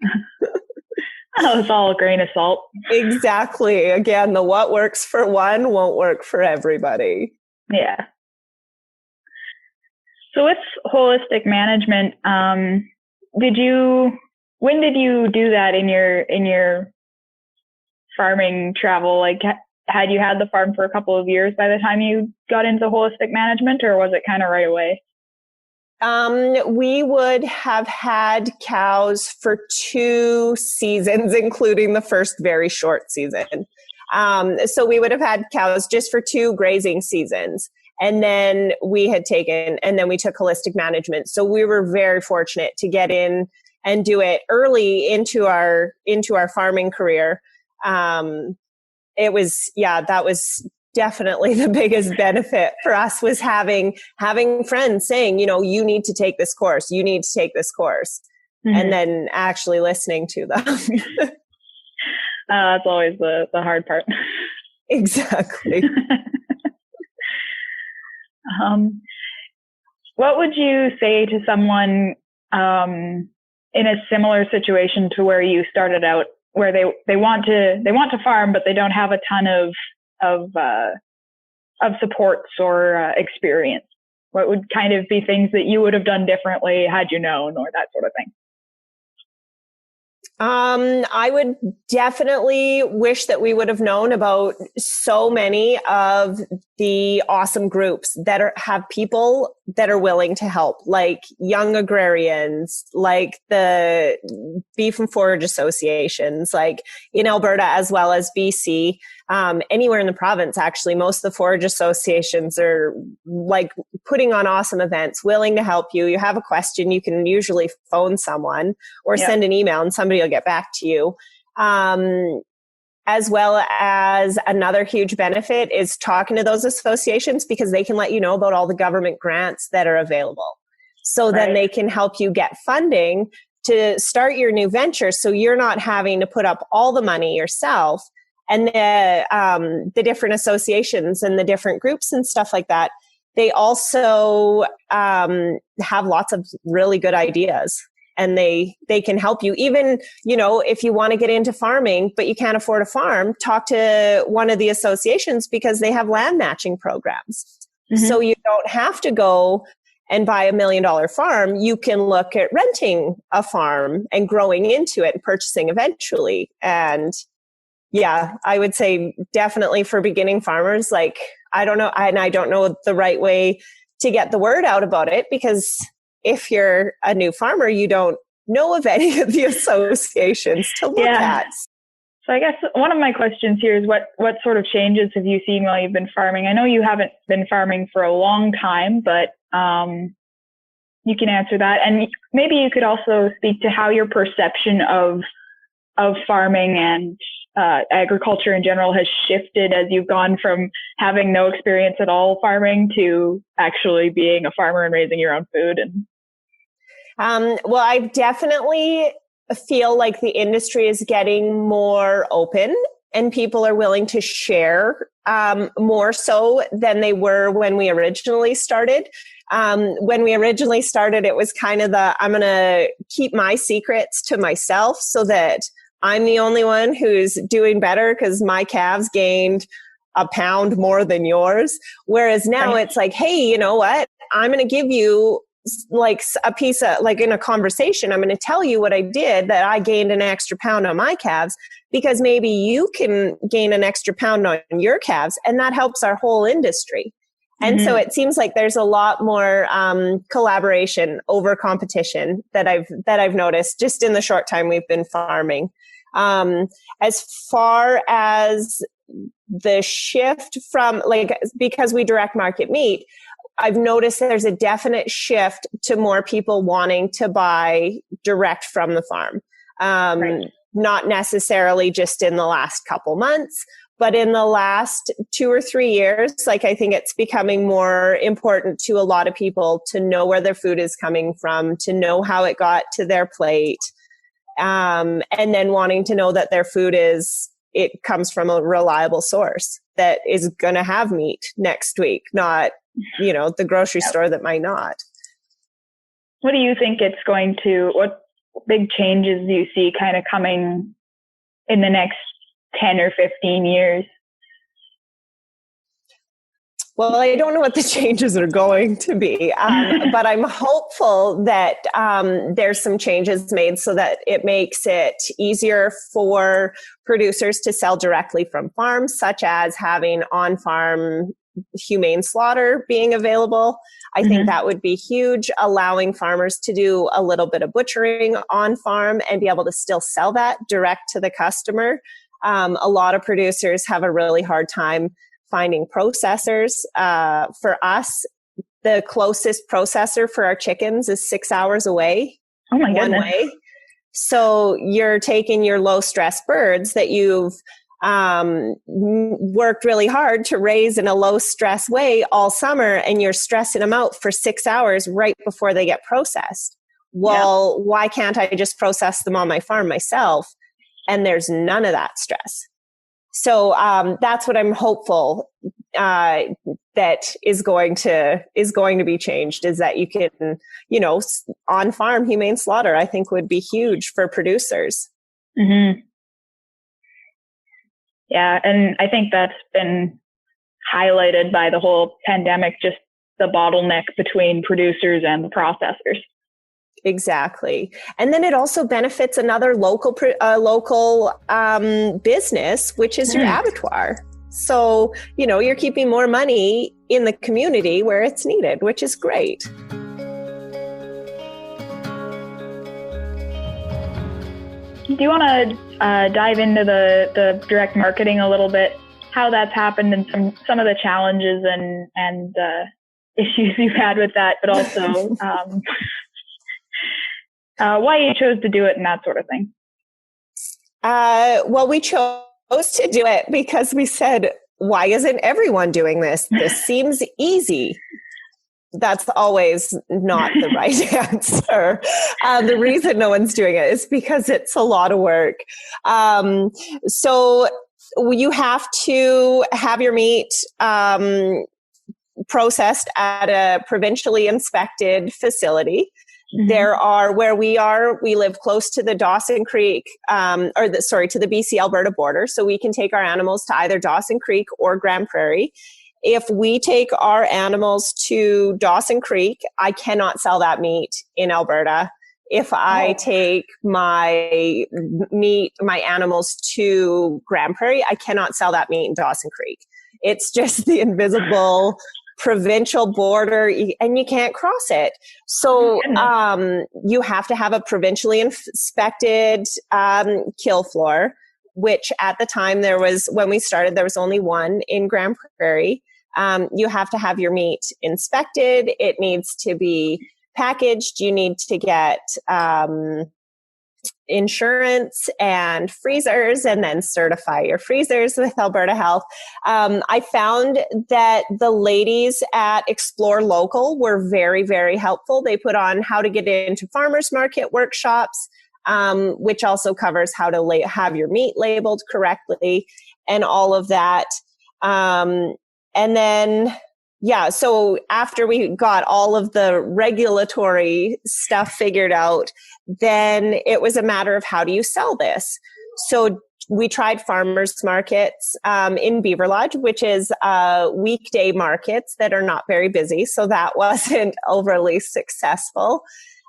Oh, it's all a grain of salt. Exactly. Again, the what works for one won't work for everybody. Yeah. So with holistic management, when did you do that in your farming travel? Like, had you had the farm for a couple of years by the time you got into holistic management, or was it kind of right away? We would have had cows for 2 seasons, including the first very short season. So we would have had cows just for 2 grazing seasons. And then we took holistic management. So we were very fortunate to get in and do it early into our farming career. That was definitely the biggest benefit for us, was having friends saying, you need to take this course, mm-hmm. and then actually listening to them. That's always the hard part. Exactly. What would you say to someone in a similar situation to where you started out, where they want to farm, but they don't have a ton of supports or experience? What would kind of be things that you would have done differently had you known, or that sort of thing? I would definitely wish that we would have known about so many of the awesome groups that have people that are willing to help, like young agrarians, like the beef and forage associations, like in Alberta as well as BC. Anywhere in the province, actually, most of the forage associations are like putting on awesome events, willing to help you. You have a question, you can usually phone someone or send an email and somebody will get back to you. As well as another huge benefit is talking to those associations, because they can let you know about all the government grants that are available. So then they can help you get funding to start your new venture, so you're not having to put up all the money yourself. And the different associations and the different groups and stuff like that, they also have lots of really good ideas, and they can help you. Even, if you want to get into farming, but you can't afford a farm, talk to one of the associations, because they have land matching programs. Mm-hmm. So you don't have to go and buy $1 million farm. You can look at renting a farm and growing into it and purchasing eventually. And yeah, I would say definitely for beginning farmers, like, I don't know the right way to get the word out about it, because if you're a new farmer, you don't know of any of the associations to look at. So I guess one of my questions here is what sort of changes have you seen while you've been farming? I know you haven't been farming for a long time, but you can answer that. And maybe you could also speak to how your perception of farming and agriculture in general has shifted as you've gone from having no experience at all farming to actually being a farmer and raising your own food. Well, I definitely feel like the industry is getting more open, and people are willing to share more so than they were when we originally started. When we originally started, it was kind of I'm going to keep my secrets to myself so that I'm the only one who's doing better, because my calves gained a pound more than yours. Whereas now it's like, hey, you know what? I'm going to give you like a piece of, like in a conversation, I'm going to tell you what I did, that I gained an extra pound on my calves, because maybe you can gain an extra pound on your calves, and that helps our whole industry. And so it seems like there's a lot more collaboration over competition that I've noticed just in the short time we've been farming. As far as the shift from, like, because we direct market meat, I've noticed there's a definite shift to more people wanting to buy direct from the farm. Right. Not necessarily just in the last couple months, but in the last 2 or 3 years, like, I think it's becoming more important to a lot of people to know where their food is coming from, to know how it got to their plate, and then wanting to know that their food it comes from a reliable source that is going to have meat next week, not, the grocery store that might not. What do you think what big changes do you see kind of coming in the next 10 or 15 years? Well, I don't know what the changes are going to be, but I'm hopeful that there's some changes made so that it makes it easier for producers to sell directly from farms, such as having on-farm humane slaughter being available. I think that would be huge, allowing farmers to do a little bit of butchering on farm and be able to still sell that direct to the customer. A lot of producers have a really hard time finding processors. For us, the closest processor for our chickens is 6 hours away. Oh my goodness. One way. So you're taking your low stress birds that you've worked really hard to raise in a low stress way all summer, and you're stressing them out for 6 hours right before they get processed. Well, why can't I just process them on my farm myself? And there's none of that stress. So that's what I'm hopeful that is going to be changed, is that you can, on farm humane slaughter, I think would be huge for producers. Mm-hmm. Yeah, and I think that's been highlighted by the whole pandemic, just the bottleneck between producers and the processors. Exactly. And then it also benefits another local business, which is your abattoir. So, you're keeping more money in the community where it's needed, which is great. Do you want to dive into the direct marketing a little bit, how that's happened and some of the challenges and issues you've had with that, but also why you chose to do it and that sort of thing? Well, we chose to do it because we said, why isn't everyone doing this? This seems easy. That's always not the right answer. The reason no one's doing it is because it's a lot of work. So you have to have your meat processed at a provincially inspected facility. Mm-hmm. Where we live close to the Dawson Creek, to the BC Alberta border. So we can take our animals to either Dawson Creek or Grand Prairie. If we take our animals to Dawson Creek, I cannot sell that meat in Alberta. If I take my animals to Grand Prairie, I cannot sell that meat in Dawson Creek. It's just the invisible provincial border, and you can't cross it. So you have to have a provincially inspected kill floor, which at the time when we started, there was only one in Grand Prairie. You have to have your meat inspected. It needs to be packaged. You need to get insurance and freezers, and then certify your freezers with Alberta Health. I found that the ladies at Explore Local were very, very helpful. They put on how to get into farmers market workshops, which also covers how to have your meat labeled correctly and all of that. And then, so after we got all of the regulatory stuff figured out, then it was a matter of how do you sell this? So we tried farmers markets in Beaver Lodge, which is weekday markets that are not very busy. So that wasn't overly successful.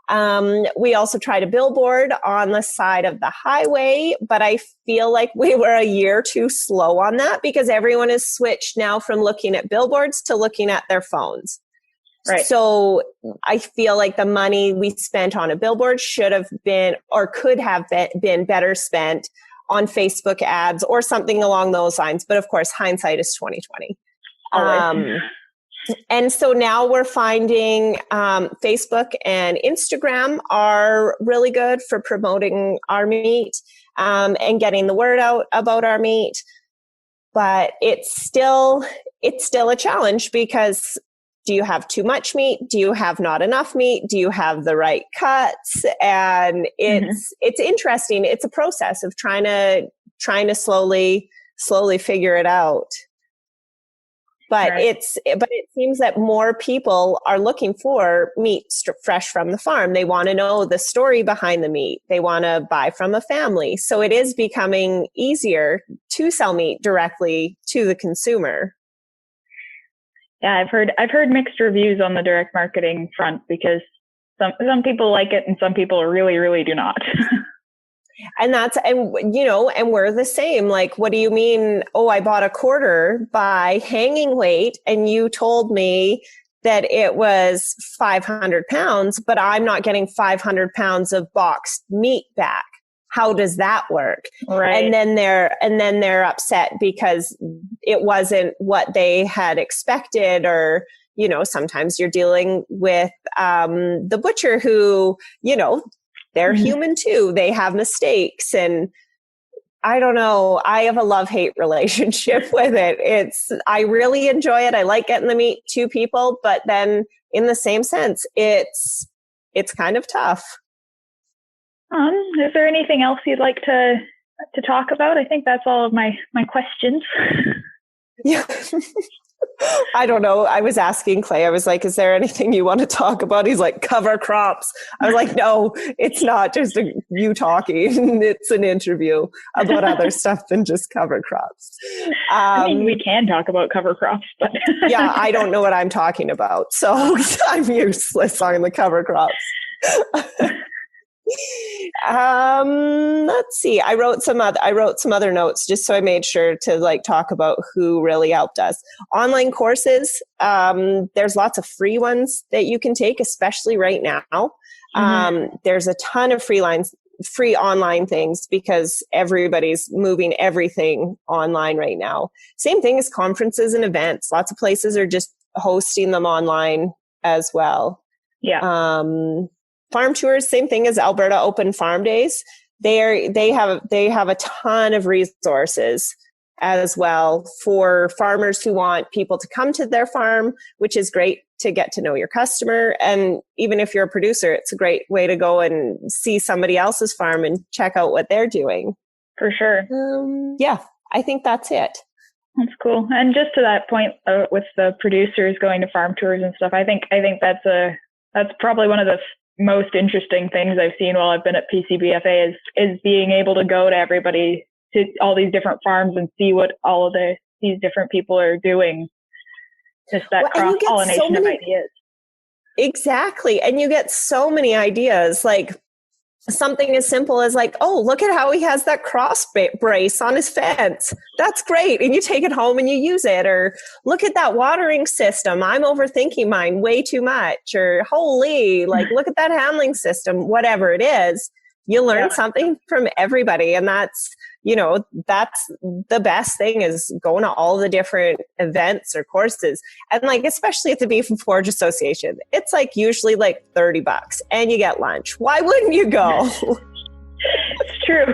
We also tried a billboard on the side of the highway, but I feel like we were a year too slow on that because everyone has switched now from looking at billboards to looking at their phones. Right. So I feel like the money we spent on a billboard should have been, or could have been better spent on Facebook ads or something along those lines. But of course, hindsight is 2020. And so now we're finding Facebook and Instagram are really good for promoting our meat and getting the word out about our meat. But it's still a challenge because do you have too much meat? Do you have not enough meat? Do you have the right cuts? And it's interesting. It's a process of trying to slowly figure it out. But right. But it seems that more people are looking for meat fresh from the farm. They want to know the story behind the meat. They want to buy from a family. So it is becoming easier to sell meat directly to the consumer. Yeah, I've heard mixed reviews on the direct marketing front because some people like it and some people really, really do not. And we're the same. Like, what do you mean? Oh, I bought a quarter by hanging weight and you told me that it was 500 pounds, but I'm not getting 500 pounds of boxed meat back. How does that work? Right. And then they're upset because it wasn't what they had expected, or, sometimes you're dealing with the butcher who, they're human too. They have mistakes. And I don't know. I have a love-hate relationship with it. I really enjoy it. I like getting the meat to people, but then in the same sense, it's kind of tough. Is there anything else you'd like to talk about? I think that's all of my questions. Yeah. I don't know. I was asking Clay, I was like, is there anything you want to talk about? He's like, cover crops. I was like, no, it's not just you talking. It's an interview about other stuff than just cover crops. I mean, we can talk about cover crops, but yeah, I don't know what I'm talking about. So I'm useless on the cover crops. Let's see. I wrote some other notes just so I made sure to talk about who really helped us. Online courses. There's lots of free ones that you can take, especially right now. There's a ton of free online things because everybody's moving everything online right now. Same thing as conferences and events. Lots of places are just hosting them online as well. Yeah. Farm tours, same thing as Alberta Open Farm Days. They have a ton of resources as well for farmers who want people to come to their farm, which is great to get to know your customer. And even if you're a producer, it's a great way to go and see somebody else's farm and check out what they're doing. For sure. Yeah, I think that's it. That's cool. And just to that point with the producers going to farm tours and stuff, I think that's probably one of the most interesting things I've seen while I've been at PCBFA is being able to go to everybody, to all these different farms and see what all of these different people are doing. Just that cross-pollination of ideas. Exactly. And you get so many ideas, like something as simple as oh, look at how he has that cross brace on his fence. That's great. And you take it home and you use it. Or look at that watering system. I'm overthinking mine way too much. Or holy, look at that handling system, whatever it is. You learn something from everybody. And that's the best thing is going to all the different events or courses. And especially at the Beef and Forage Association, it's usually $30 and you get lunch. Why wouldn't you go? It's true.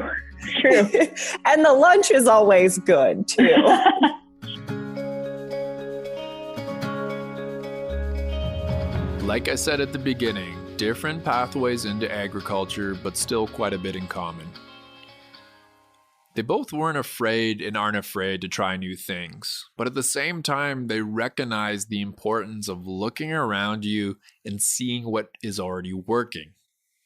And the lunch is always good too. Like I said at the beginning, different pathways into agriculture, but still quite a bit in common. They both weren't afraid and aren't afraid to try new things, but at the same time, they recognize the importance of looking around you and seeing what is already working.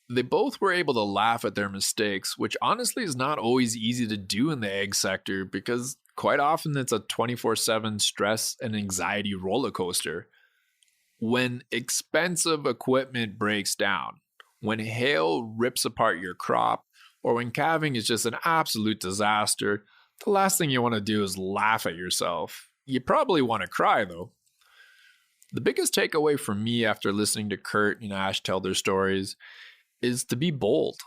They both were able to laugh at their mistakes, which honestly is not always easy to do in the egg sector because quite often it's a 24/7 stress and anxiety roller coaster. When expensive equipment breaks down, when hail rips apart your crop, or when calving is just an absolute disaster, the last thing you want to do is laugh at yourself. You probably want to cry though. The biggest takeaway for me after listening to Curt and Ash tell their stories is to be bold.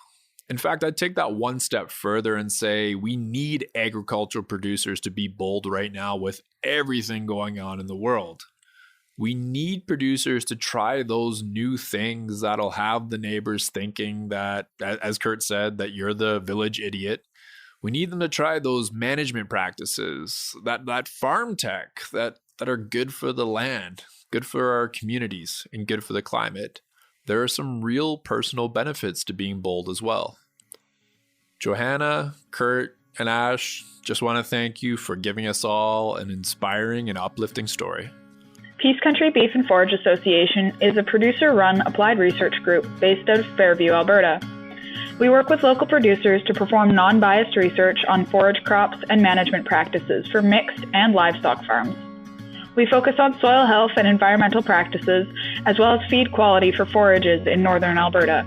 In fact, I'd take that one step further and say we need agricultural producers to be bold right now with everything going on in the world. We need producers to try those new things that'll have the neighbors thinking that, as Curt said, that you're the village idiot. We need them to try those management practices, that farm tech that are good for the land, good for our communities, and good for the climate. There are some real personal benefits to being bold as well. Johanna, Curt, and Ash, just want to thank you for giving us all an inspiring and uplifting story. Peace Country Beef and Forage Association is a producer-run applied research group based out of Fairview, Alberta. We work with local producers to perform non-biased research on forage crops and management practices for mixed and livestock farms. We focus on soil health and environmental practices, as well as feed quality for forages in northern Alberta.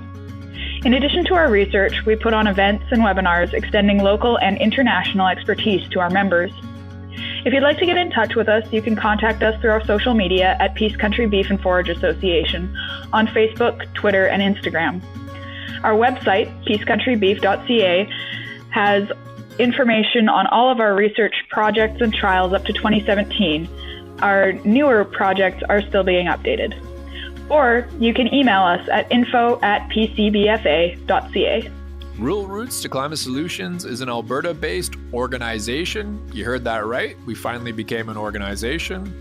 In addition to our research, we put on events and webinars extending local and international expertise to our members. If you'd like to get in touch with us, you can contact us through our social media at Peace Country Beef and Forage Association on Facebook, Twitter, and Instagram. Our website, peacecountrybeef.ca, has information on all of our research projects and trials up to 2017. Our newer projects are still being updated. Or you can email us at info@pcbfa.ca. Rural Roots to Climate Solutions is an Alberta-based organization. You heard that right. We finally became an organization.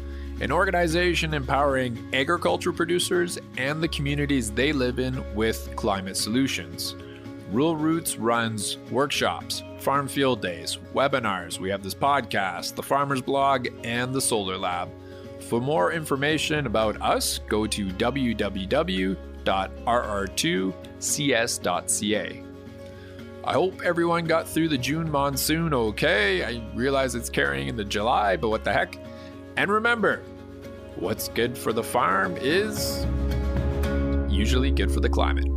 An organization empowering agriculture producers and the communities they live in with climate solutions. Rural Roots runs workshops, farm field days, webinars. We have this podcast, the Farmer's Blog, and the Solar Lab. For more information about us, go to www.rr2cs.ca. I hope everyone got through the June monsoon okay. I realize it's carrying into July, but what the heck? And remember, what's good for the farm is usually good for the climate.